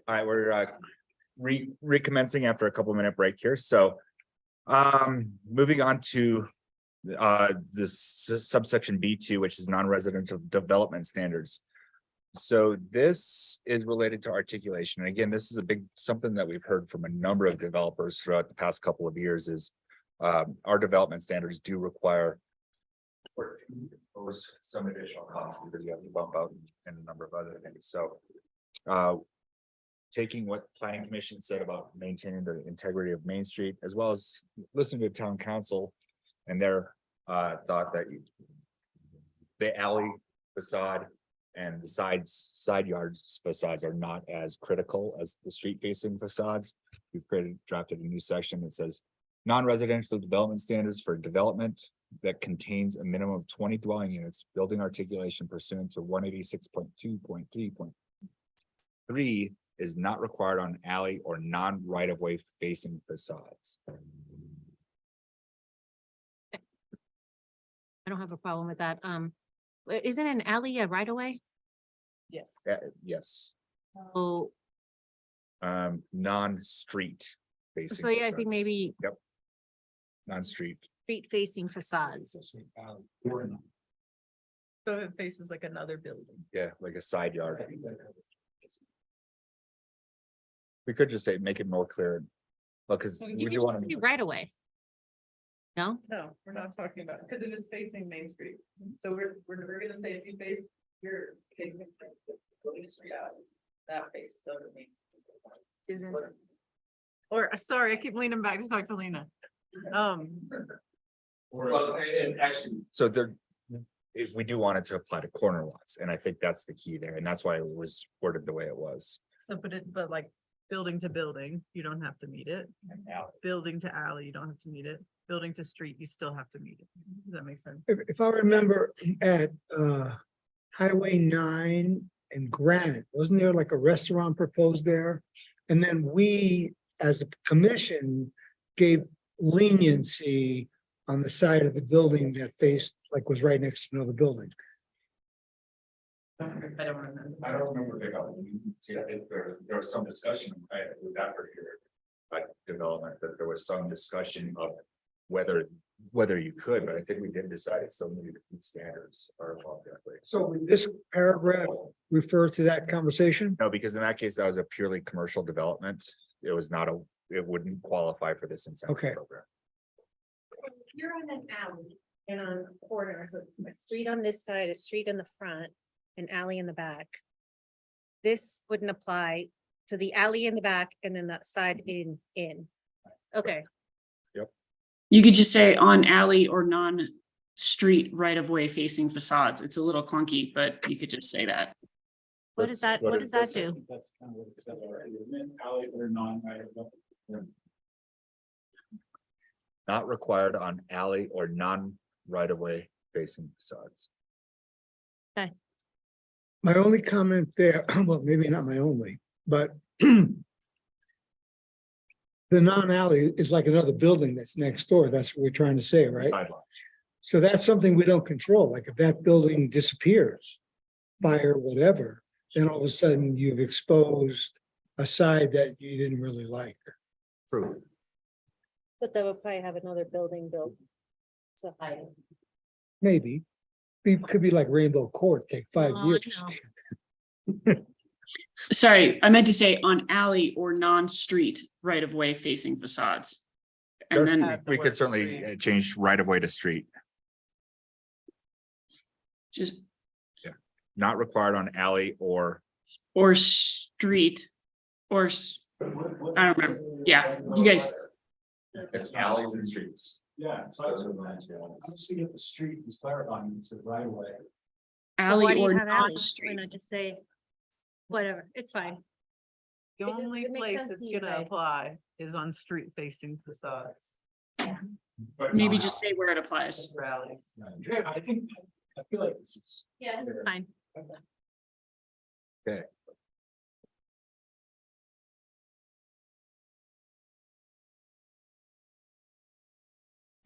All right, we're recommencing after a couple minute break here, so. Moving on to this subsection B2, which is non-residential development standards. So this is related to articulation. And again, this is a big, something that we've heard from a number of developers throughout the past couple of years is our development standards do require or impose some additional costs because you have to bump out and a number of other things. So taking what planning commission said about maintaining the integrity of Main Street, as well as listening to town council and their thought that the alley facade and the side yards facades are not as critical as the street facing facades. We've drafted a new section that says non-residential development standards for development that contains a minimum of 20 dwelling units, building articulation pursuant to 186.2.3.3 is not required on alley or non-right of way facing facades. I don't have a problem with that. Isn't an alley a right of way? Yes. Yes, Oh, non-street facing. so yeah, I think facades. maybe Non-street. street facing facades. So it faces like another building. Yeah, like a side yard. We could just say, make it more clear. Well, because we You do can want just say to, right away. No? No, we're not talking about, because if it's facing Main Street, so we're gonna say if you face, you're facing the street out, that face doesn't mean. Isn't. Or, sorry, I keep leaning back to talk to Lena. well, and actually, so there. We do want it to apply to corner lots, and I think that's the key there, and that's why it was worded the way it was. So, but like, building to building, you don't have to meet it. Building to alley, you don't have to meet it. Building to street, you still have to meet it. Does that make sense? If I remember at Highway 9 and Granite, wasn't there like a restaurant proposed there? And then we, as a commission, gave leniency on the side of the building that faced, like was right next to another building. I don't remember. I don't remember big on, see, I think there was some discussion, with that particular. Development, that there was some discussion of whether you could, but I think we did decide it's so many different standards are involved that way. So would this paragraph refer to that conversation? No, because in that case, that was a purely commercial development. It was not it wouldn't qualify for this incentive Okay. program. You're on an alley and on corners, a street on this side, a street in the front, an alley in the back. This wouldn't apply to the alley in the back and then that side in. Okay, You could just say on alley or non-street right of way facing facades. It's a little clunky, but you could just say that. what does that do? That's kind of what it says already. Alley or non-right of way. Not required on alley or non-right of way facing facades. My only comment there, well, maybe not my only, but the non-alley is like another building that's next door. That's what we're trying to say, right? Sidewalk. So that's something we don't control. Like if that building disappears, fire, whatever, then all of a sudden you've exposed a side that you didn't really like. True. But that would probably have another building built. So high. Maybe. It could be like Rainbow Court, take 5 Oh, I years. know. Sorry, I meant to say on alley or non-street right of way facing facades. Sure. And then, Add the We word could certainly street. change right of way to street, just, not required on alley or. or street, or, I don't remember. Yeah, you guys, It's alleys and streets. Yeah, so I was see if the street is clarifying, it's a right away. Why alley do you or have alley? Why non-street. not just say, whatever, it's fine. The It does- only it makes place sense it's to you gonna guys. apply is on street facing facades. Maybe just say where it applies. Rallies. Yeah, I feel like this is. Yeah, it's fine.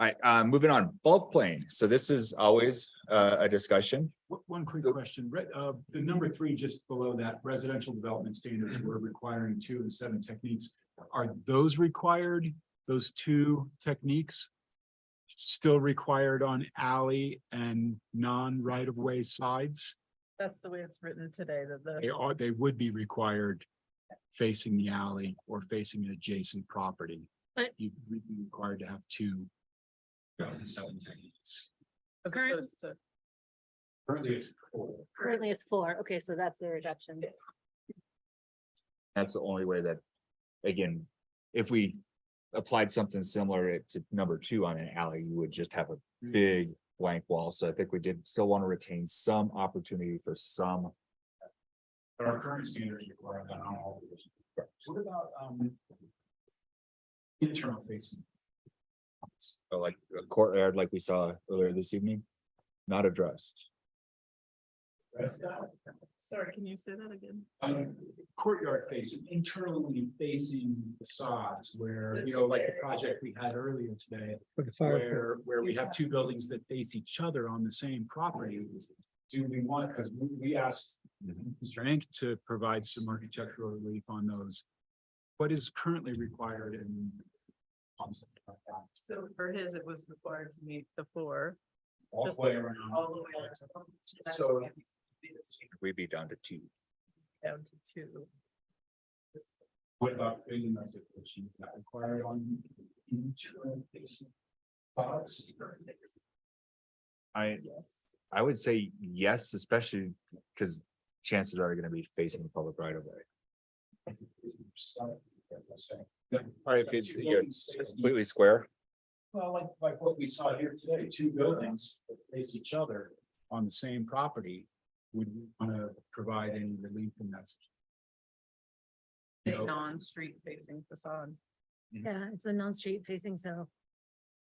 All right, moving on, bulk plane. So this is always a discussion. One quick question, the number 3, just below that, residential development standards, we're requiring 2 and 7 techniques. Are those required, those 2 techniques? Still required on alley and non-right of way sides? That's the way it's written today, that the. They would be required facing the alley or facing an adjacent property. But- You'd be required to have 2. 7 techniques. As Current- opposed to. Currently it's 4. Currently it's 4. Okay, so that's the reduction. That's the only way that, again, if we applied something similar to number 2 on an alley, you would just have a big blank wall. So I think we did still want to retain some opportunity for some. But our current standards require that on all of those. What about internal facing? Like a courtyard like we saw earlier this evening, not addressed. Sorry, can you say that again? Courtyard facing, internally facing facades where, you know, like the project we had earlier today. For the fire. Where we have 2 buildings that face each other on the same property. Do we want, because we asked Mr. Ink to provide some architectural relief on those. What is currently required in concept like that? So for his, it was required to meet the 4. All Just the way around. all the way around. So- We'd be down to 2. Down to 2. What about building articulation? Is that required on internal facing facades? I would say yes, especially because chances are going to be facing the public right of way. All right, if it's completely square. Well, like what we saw here today, 2 buildings that face each other on the same property. Would we want to provide any relief from that? You A know, non-street facing facade. Yeah, it's a non-street facing, so.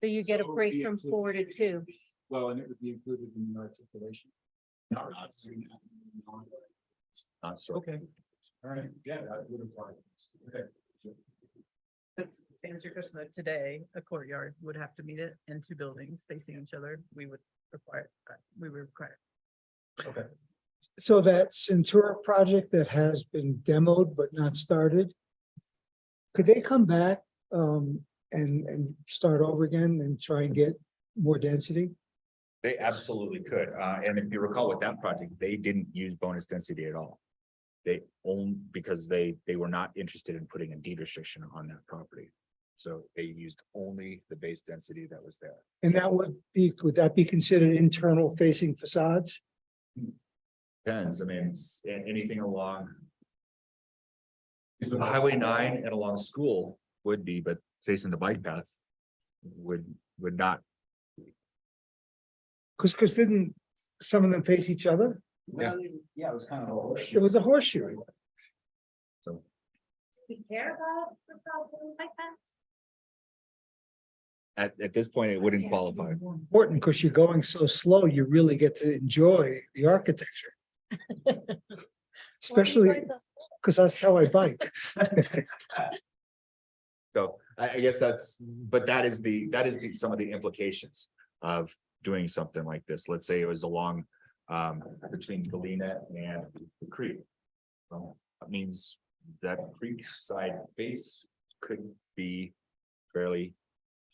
So you get a So break we from include- 4 to 2. Well, and it would be included in the articulation. Not saying that. Not sure. Okay, all right, yeah, that would apply. Okay. But to answer your question, that today, a courtyard would have to meet it and 2 buildings facing each other, we would require, Okay. So that Centura project that has been demoed but not started. Could they come back and start over again and try and get more density? They absolutely could. And if you recall with that project, they didn't use bonus density at all. They because they were not interested in putting a deed restriction on that property. So they used only the base density that was there. And that would that be considered internal facing facades? Depends, I mean, anything along Highway 9 and along school would be, but facing the bike path would not. Because didn't some of them face each other? Yeah. Yeah, it was kind of a horseshoe. It was a horseshoe. We care about the problem like that? At this point, it wouldn't qualify. Important because you're going so slow, you really get to enjoy the architecture. Especially because that's how I bike. So I guess but that is some of the implications of doing something like this. Let's say it was along between Galena and the creek. Well, that means that creek side base could be fairly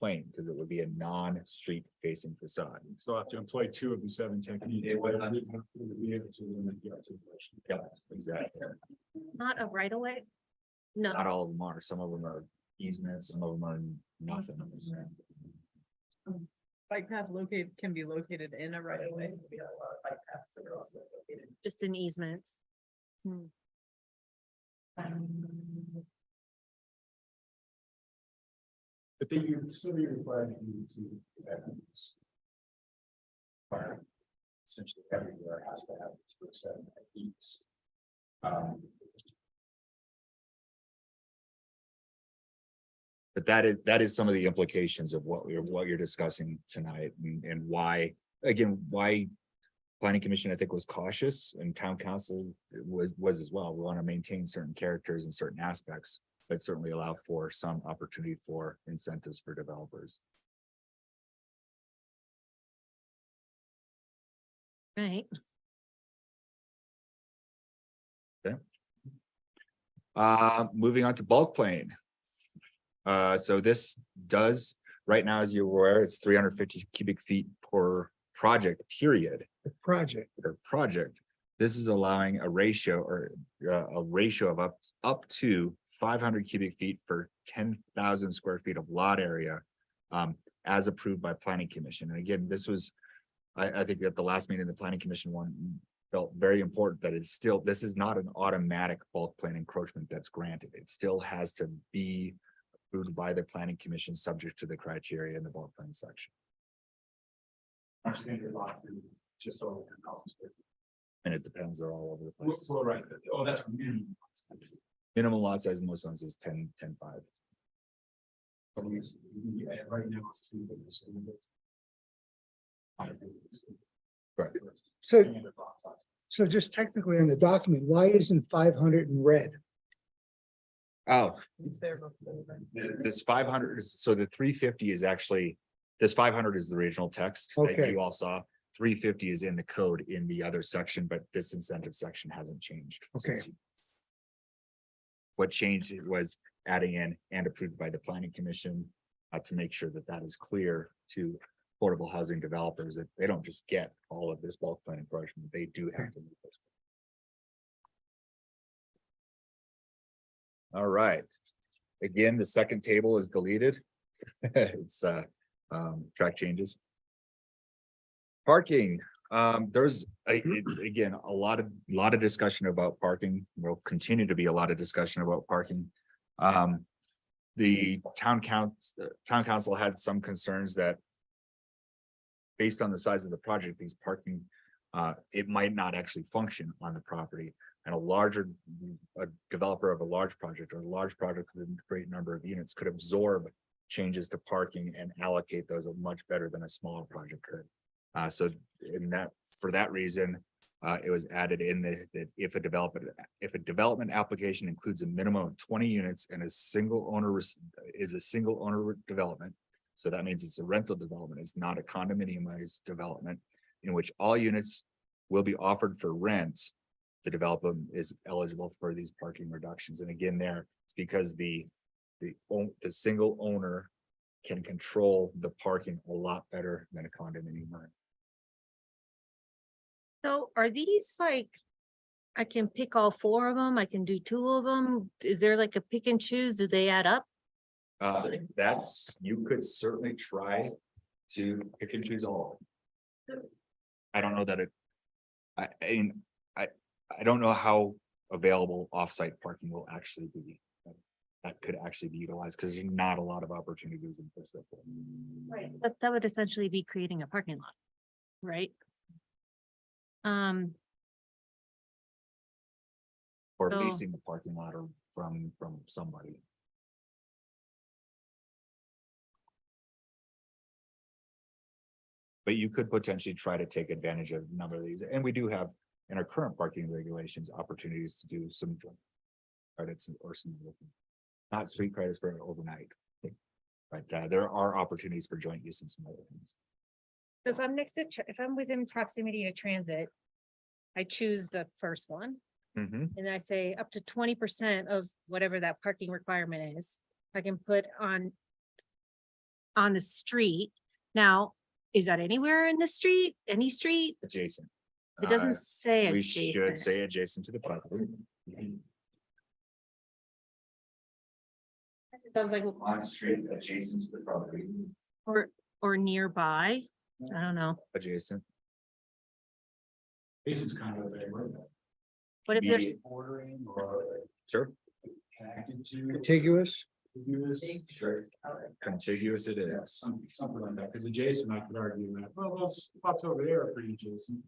plain because it would be a non-street facing facade. Still have to employ 2 of the 7 techniques. It would. Be able to limit the articulation. Yeah, exactly. Not a right of way? No, Not all of them are. Some of them are easements, some of them are nothing. Bike path can be located in a right of way. We have a lot of bike paths that are also located. just in easements. Hmm. But then you would still be required to do 2 techniques. Essentially everywhere has to have 2 or 7 techniques. But that is some of the implications of what you're discussing tonight and why, again, why. Planning Commission, I think, was cautious and town council was as well. We want to maintain certain characters and certain aspects, but certainly allow for some opportunity for incentives for developers. Right, Moving on to bulk plane. So this does, right now, as you're aware, it's 350 cubic feet per project, period. The project. Per project. This is allowing a ratio or a ratio of up to 500 cubic feet for 10,000 square feet of lot area. As approved by planning commission. And again, this was, I think at the last meeting, the planning commission one felt very important that it's still, this is not an automatic bulk plan encroachment that's granted. It still has to be approved by the planning commission, subject to the criteria in the bulk plan section. Our standard lot, just over 10,000 square feet. And it depends, they're all over the place. Well, right, oh, that's minimum. Minimum lot size in most ones is 10, 5. Right now it's 2. Right. So just technically on the document, why isn't 500 in red? Oh, It's there before. this 500 is, so the 350 is actually, this 500 is the original text that Okay. you all saw. 350 is in the code in the other section, but this incentive section hasn't changed. Okay. What changed it was adding in and approved by the planning commission to make sure that that is clear to affordable housing developers, that they don't just get all of this bulk plan encroachment, they do have to. meet this. All right. Again, the second table is deleted. It's track changes. Parking, there's again, a lot of discussion about parking. There'll continue to be a lot of discussion about parking. The town council had some concerns that based on the size of the project, these parking, it might not actually function on the property. And a developer of a large project or a large project with a great number of units could absorb changes to parking and allocate those much better than a smaller project could. So for that reason, it was added in that if a development application includes a minimum of 20 units and is a single owner development. So that means it's a rental development. It's not a condominiumized development in which all units will be offered for rent. The developer is eligible for these parking reductions. And again, it's because the single owner can control the parking a lot better than a condominium. so are these like, I can pick all 4 of them, I can do 2 of them, is there like a pick and choose, do they add up? You could certainly try to pick and choose all. I don't know that I don't know how available offsite parking will actually be. That could actually be utilized because there's not a lot of opportunities in this. Right. That would essentially be creating a parking lot, right? Or So- leasing the parking lot or from somebody. But you could potentially try to take advantage of a number of these, and we do have in our current parking regulations, opportunities to do some joint credits or some, not street credits for overnight. But there are opportunities for joint use and some other things. So if I'm if I'm within proximity to transit, I choose the first one. Mhm. And I say up to 20% of whatever that parking requirement is, I can put on the street. Now, is that anywhere in the street, any street? Adjacent. It doesn't say We should adjacent. say adjacent to the property. Sounds like, On street adjacent to the property. or nearby, I don't know, Adjacent. Jason's kind of a word. what if there's, Bordering or Sure. connected to. Contiguous? Sure. Contiguous it is. Something like that, because adjacent, I could argue that, well, those spots over there are pretty adjacent.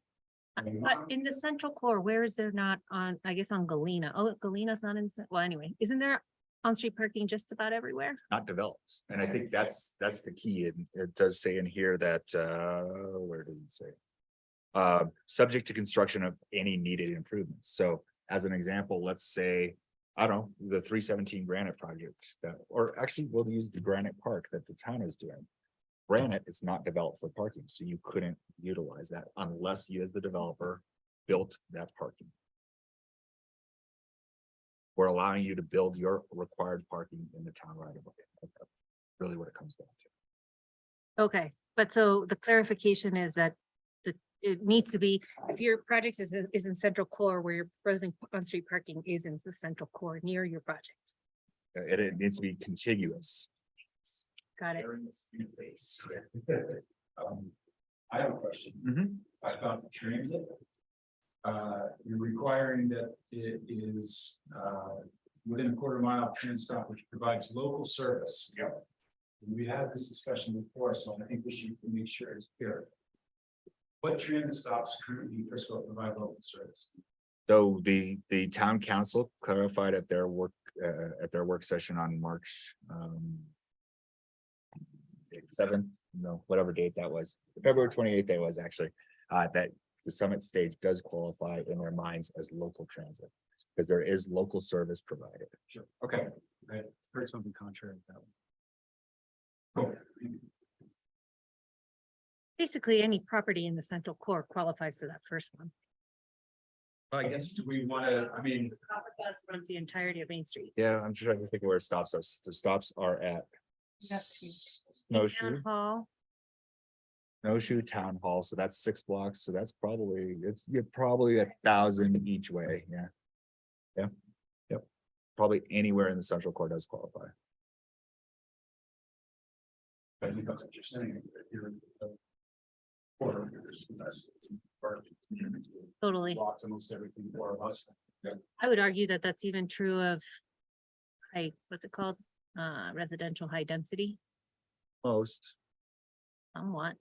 but in the central core, where is there not on, I guess on Galena? Oh, Galena's not in, well, anyway, isn't there on-street parking just about everywhere? Not developed. And I think that's the key. And it does say in here that, where does it say? Subject to construction of any needed improvements. So as an example, let's say, I don't know, the 317 Granite project that, or actually we'll use the Granite Park that the town is doing. Granite, it's not developed for parking, so you couldn't utilize that unless you as the developer built that parking. We're allowing you to build your required parking in the town right away. That's really what it comes down to. Okay, but so the clarification is that it needs to be, if your project is in central core where you're proposing on-street parking is in the central core near your project. It needs to be contiguous. Got it. I have a question. About the transit. You're requiring that it is, within a quarter mile of train stop, which provides local service. Yep. We had this discussion before, so I think we should make sure it's clear. What transit stops currently in Frisco provide local service? So the town council clarified at their work session on March 7th, no, whatever date that was, February 28th, that was actually, that the summit stage does qualify in their minds as local transit. Because there is local service provided. Sure. Okay, I heard something contrary to that one. Cool. Basically, any property in the central core qualifies for that first one. I guess, do we want to, I mean, Runs the entirety of Main Street. Yeah, I'm trying to think of where stops are. The stops are at Snowshoe, Town Hall, Town Hall, so that's 6 blocks, so that's probably, you're probably 1,000 each way, yeah. Yeah, yep, probably anywhere in the central core does qualify. I think that's what you're saying. You're, quarter, that's totally. blocks almost everything for us. I would argue that that's even true of what's it called? Residential high density, Most somewhat.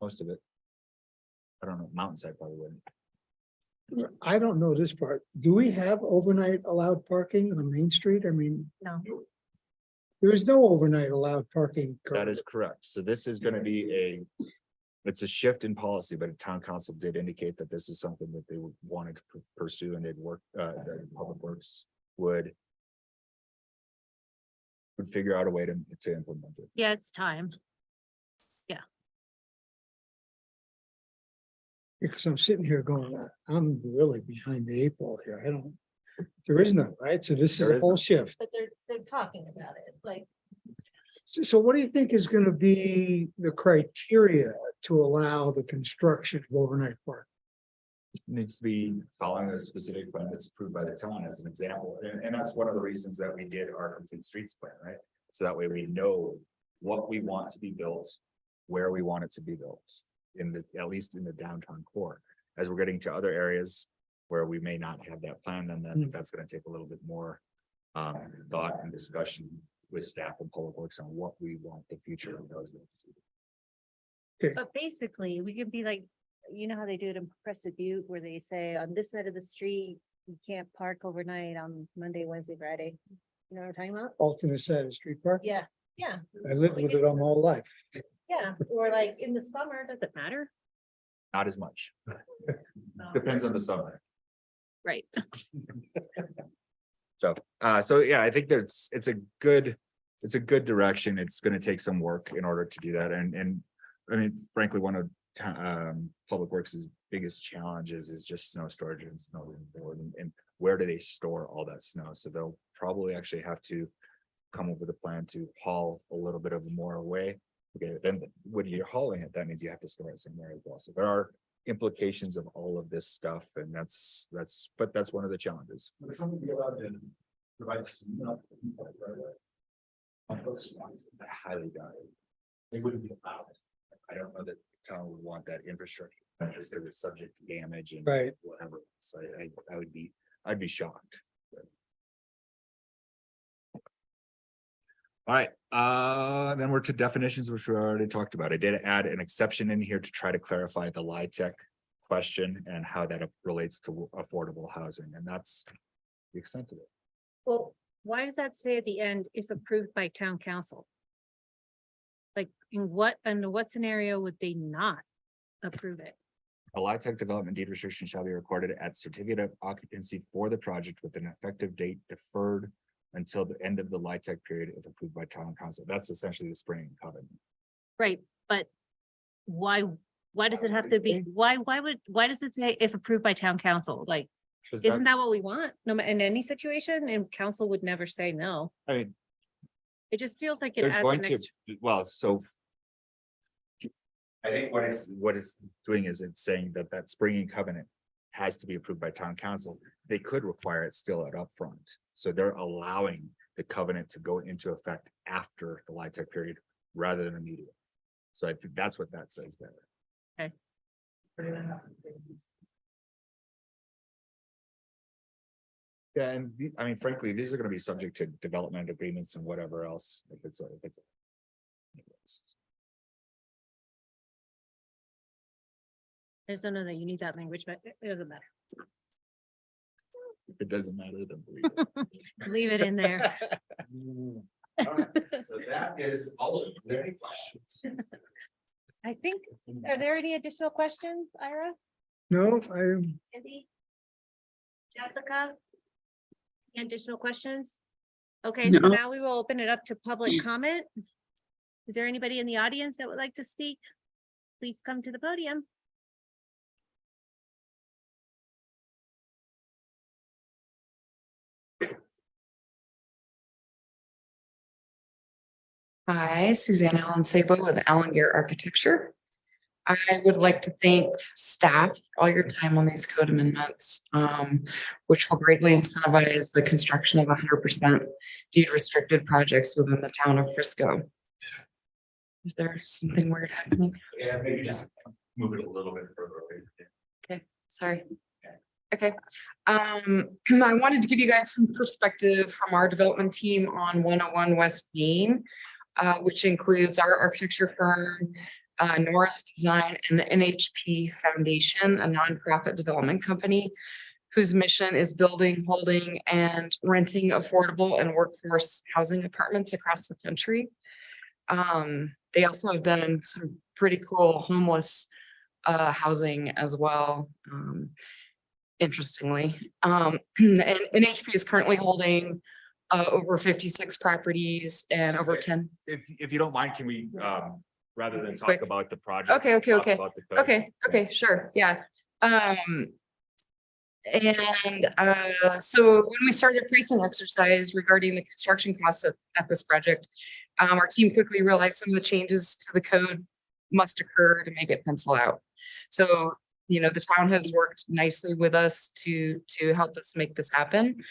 of it. I don't know, Mountainside probably wouldn't. I don't know this part. Do we have overnight allowed parking on Main Street? I mean, No, there is no overnight allowed parking. That is correct. So this is gonna be it's a shift in policy, but town council did indicate that this is something that they wanted to pursue and they'd work, that Public Works would figure out a way to implement it. yeah, it's time. Because I'm sitting here going, I'm really behind the 8 ball here. I don't, there is none, right? So this is There a is whole none. shift. But they're talking about it, like. So what do you think is gonna be the criteria to allow the construction of overnight park? Needs to be following a specific plan that's approved by the town as an example. And that's one of the reasons that we did our complete streets plan, right? So that way we know what we want to be built, where we want it to be built. At least in the downtown core. As we're getting to other areas where we may not have that plan, then that's gonna take a little bit more thought and discussion with staff and Public Works on what we want the future of those. But basically, we could be like, you know how they do it in Crested Butte where they say on this side of the street, you can't park overnight on Monday, Wednesday, Friday. You know what I'm talking about? Alternate side of street park? Yeah, yeah, I lived with it all my whole life. yeah. Or like in the summer, does it matter? Not as much. Depends on the summer. Right. So yeah, I think it's a good direction. It's gonna take some work in order to do that. And I mean, frankly, one of Public Works' biggest challenges is just snow storage and snow removal, and where do they store all that snow? So they'll probably actually have to come up with a plan to haul a little bit of more away. Okay, then when you're hauling it, that means you have to store it somewhere as well. So there are implications of all of this stuff, and that's one of the challenges. Would someone be allowed to provide some? On those ones, I highly doubt it. they wouldn't be allowed. I don't know that town would want that infrastructure, because they're subject to damage and Right. whatever. So I'd be shocked. All right, then we're to definitions, which we already talked about. I did add an exception in here to try to clarify the LIHTC question and how that relates to affordable housing, and that's the extent of it. Well, why does that say at the end, if approved by town council? Like, under what scenario would they not approve it? A LIHTC development deed restriction shall be recorded at certificate of occupancy for the project with an effective date deferred until the end of the LIHTC period if approved by town council. That's essentially the spring covenant. Right, but why does it have to be, why does it say if approved by town council? Like, isn't that what we want? No, in any situation, and council would never say no. I mean, It just feels like it they're adds going an to, extra. well, so. I think what it's doing is it's saying that that springing covenant has to be approved by town council. They could require it still at upfront. So they're allowing the covenant to go into effect after the LIHTC period rather than immediate. So I think that's what that says there. Yeah, and I mean, frankly, these are gonna be subject to development agreements and whatever else, if it's. I just don't know that you need that language, but it doesn't matter. If it doesn't matter, then. leave Leave it in there. it. Alright, so that is all of the any questions. I think, are there any additional questions, Ira? No, Andy? Jessica? Any additional questions? Okay, so No. now we will open it up to public comment. Is there anybody in the audience that would like to speak? Please come to the podium. Hi, Suzanne Allen Sabo with Allen Gear Architecture. I would like to thank staff for all your time on these code amendments, which will greatly incentivize the construction of 100% deed restricted projects within the town of Frisco. Is there something weird happening? Yeah, maybe just move it a little bit further away. Okay, sorry. Okay, I wanted to give you guys some perspective from our development team on 101 West Main, which includes our architecture firm, Norris Design, and the NHP Foundation, a nonprofit development company whose mission is building, holding, and renting affordable and workforce housing apartments across the country. They also have done some pretty cool homeless housing as well. Interestingly, and NHP is currently holding over 56 properties and over 10. If you don't mind, can we, rather than talk Quick. about the project? Okay, okay, talk okay. about the code? Okay, sure, yeah. So when we started a pricing exercise regarding the construction costs at this project, our team quickly realized some of the changes to the code must occur to make it pencil out. So, you know, the town has worked nicely with us to help us make this happen.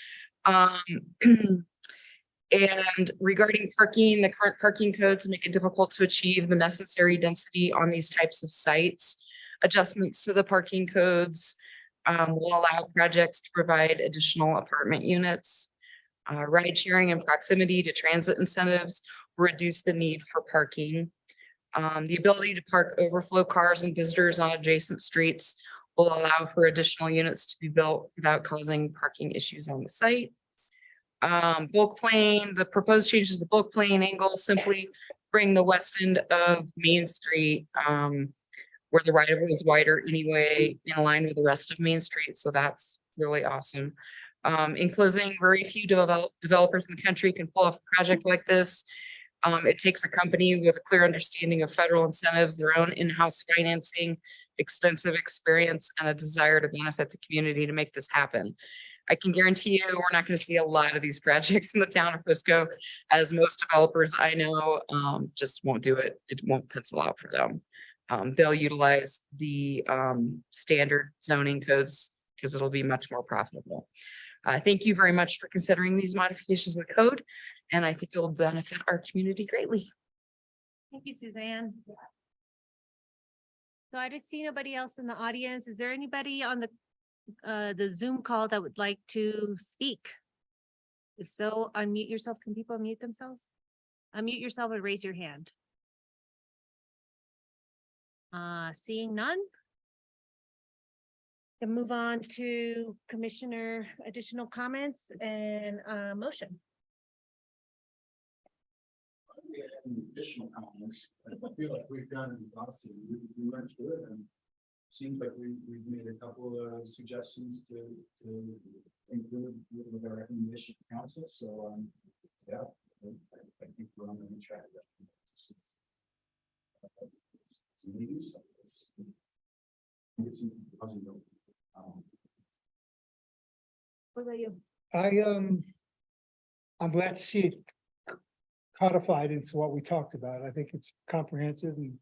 And regarding parking, the current parking codes make it difficult to achieve the necessary density on these types of sites. Adjustments to the parking codes will allow projects to provide additional apartment units. Ride sharing and proximity to transit incentives will reduce the need for parking. The ability to park overflow cars and visitors on adjacent streets will allow for additional units to be built without causing parking issues on the site. Bulk plane, the proposed changes to the bulk plane angle simply bring the west end of Main Street, where the right of way is wider anyway, in line with the rest of Main Street. So that's really awesome. In closing, very few developers in the country can pull off a project like this. It takes a company with a clear understanding of federal incentives, their own in-house financing, extensive experience, and a desire to benefit the community to make this happen. I can guarantee you we're not going to see a lot of these projects in the town of Frisco, as most developers I know just won't do it. It won't pencil out for them. They'll utilize the standard zoning codes because it'll be much more profitable. Thank you very much for considering these modifications of the code, and I think it will benefit our community greatly. Thank you, Suzanne. So I just see nobody else in the audience. Is there anybody on the Zoom call that would like to speak? If so, unmute yourself. Can people unmute themselves? Unmute yourself and raise your hand. Seeing none. Then move on to Commissioner additional comments and motion. Additional comments. I feel like we've done exhaustive. We went through it and seems like we've made a couple of suggestions to include with our recommendation to council. So, yeah, I think we're on the track. What about you? I'm glad to see it codified into what we talked about. I think it's comprehensive and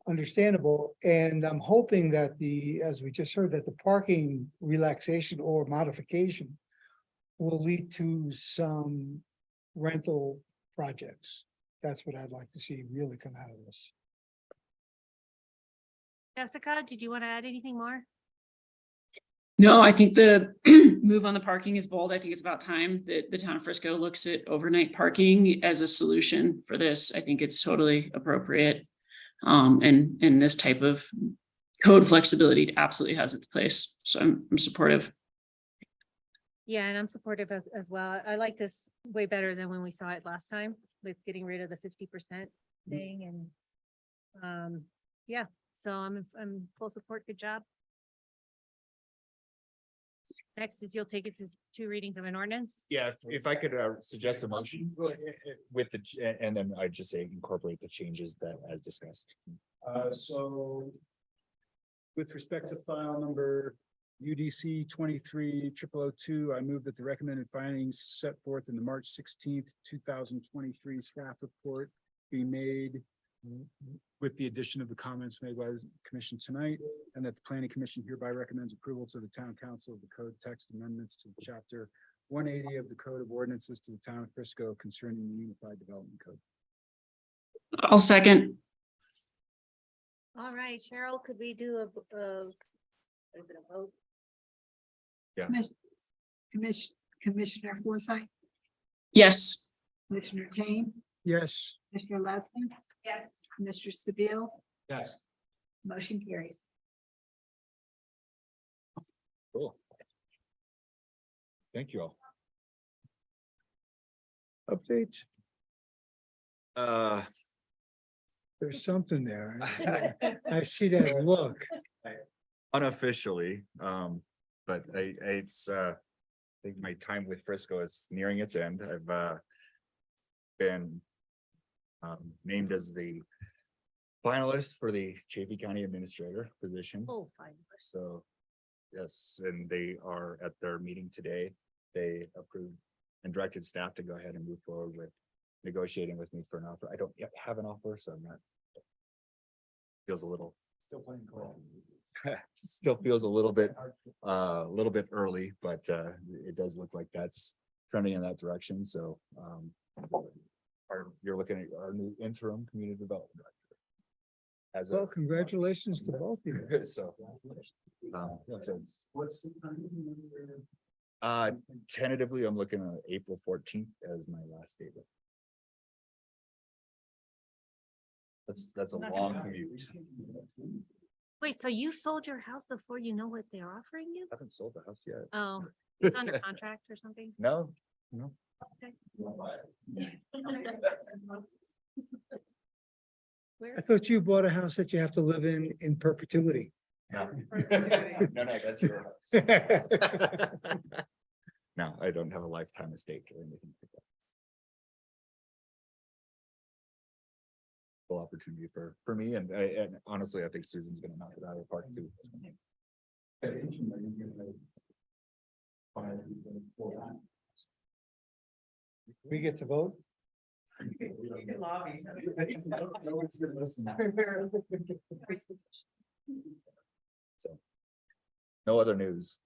understandable, and I'm hoping that as we just heard, that the parking relaxation or modification will lead to some rental projects. That's what I'd like to see really come out of this. Jessica, did you want to add anything more? No, I think the move on the parking is bold. I think it's about time that the town of Frisco looks at overnight parking as a solution for this. I think it's totally appropriate. And this type of code flexibility absolutely has its place. So I'm supportive. Yeah, and I'm supportive as well. I like this way better than when we saw it last time with getting rid of the 50% thing and yeah, so I'm full support. Good job. Next is you'll take it to 2 readings of an ordinance. Yeah, if I could suggest a motion with and then I'd just say incorporate the changes that as discussed. So with respect to file number UDC 23-002, I move that the recommended findings set forth in the March 16th, 2023 staff report be made with the addition of the comments made by the commission tonight, and that the planning commission hereby recommends approval to the town council of the code text amendments to chapter 180 of the code of ordinances to the town of Frisco concerning the unified development code. I'll second. All right, Cheryl, could we do is it a vote? Commissioner Forsythe, Yes. Commissioner Tame, Yes, Commissioner Ladsmith, Yes. Mr. Seville, Yes. motion carries. Cool. Thank you all. update. Uh, There's something there. I see that look. unofficially, but I think my time with Frisco is nearing its end. I've been named as the finalist for the Chaffey County Administrator position. Oh, fine. So, yes, and they are at their meeting today. They approved and directed staff to go ahead and move forward with negotiating with me for an offer. I don't yet have an offer, so I'm not. Feels a little. Still playing cool. Still feels a little bit early, but it does look like that's trending in that direction. So you're looking at our new interim community development director. As Well, congratulations to both of you. so. What's the tentatively, I'm looking at April 14th as my last day. That's a long commute. Wait, so you sold your house before you know what they're offering you? I haven't sold the house yet. Oh, it's under contract or something? No, Okay. I thought you bought a house that you have to live in perpetuity. no. No, that's your house. No, I don't have a lifetime estate or anything like that. Full opportunity for me, and honestly, I think Susan's gonna knock it out of the park too. We get to vote? You can lobby. So, no other news.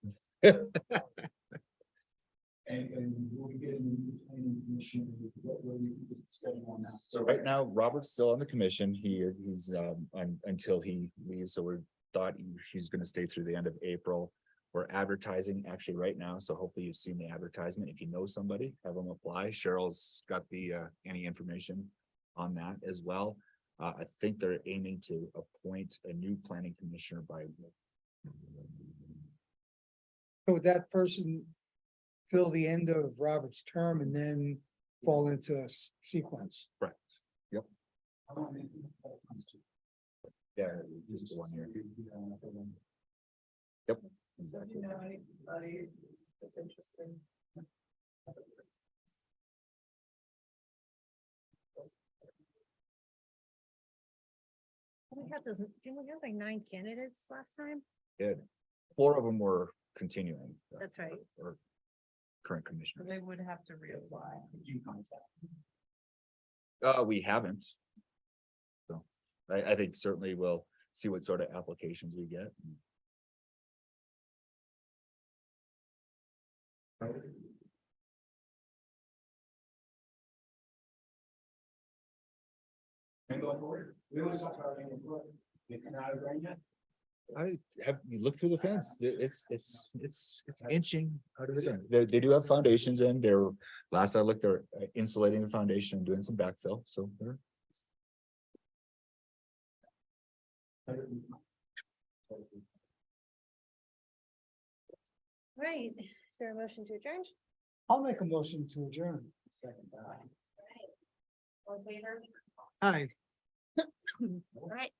And we'll be getting the planning commission, what will you schedule on that? So right now, Robert's still on the commission. He's until he leaves, so we're thought he's gonna stay through the end of April. We're advertising actually right now, so hopefully you've seen the advertisement. If you know somebody, have them apply. Cheryl's got the any information on that as well. I think they're aiming to appoint a new planning commissioner by. So would that person fill the end of Robert's term and then fall into a sequence? Correct. Yep. Yeah, just 1 year. Yep. Exactly. You know anybody that's interesting? had those, didn't we have like 9 candidates last time? Good. 4 of them were continuing. That's right. Or current So commissioners. they would have to reapply. We haven't. So I think certainly we'll see what sort of applications we get. Have you looked through the fence? It's inching out of it. They do have foundations in there. Last I looked, they're insulating the foundation and doing some backfill, so they're. Right, is there a motion to adjourn? I'll make a motion to adjourn. All in favor? Aye. All right,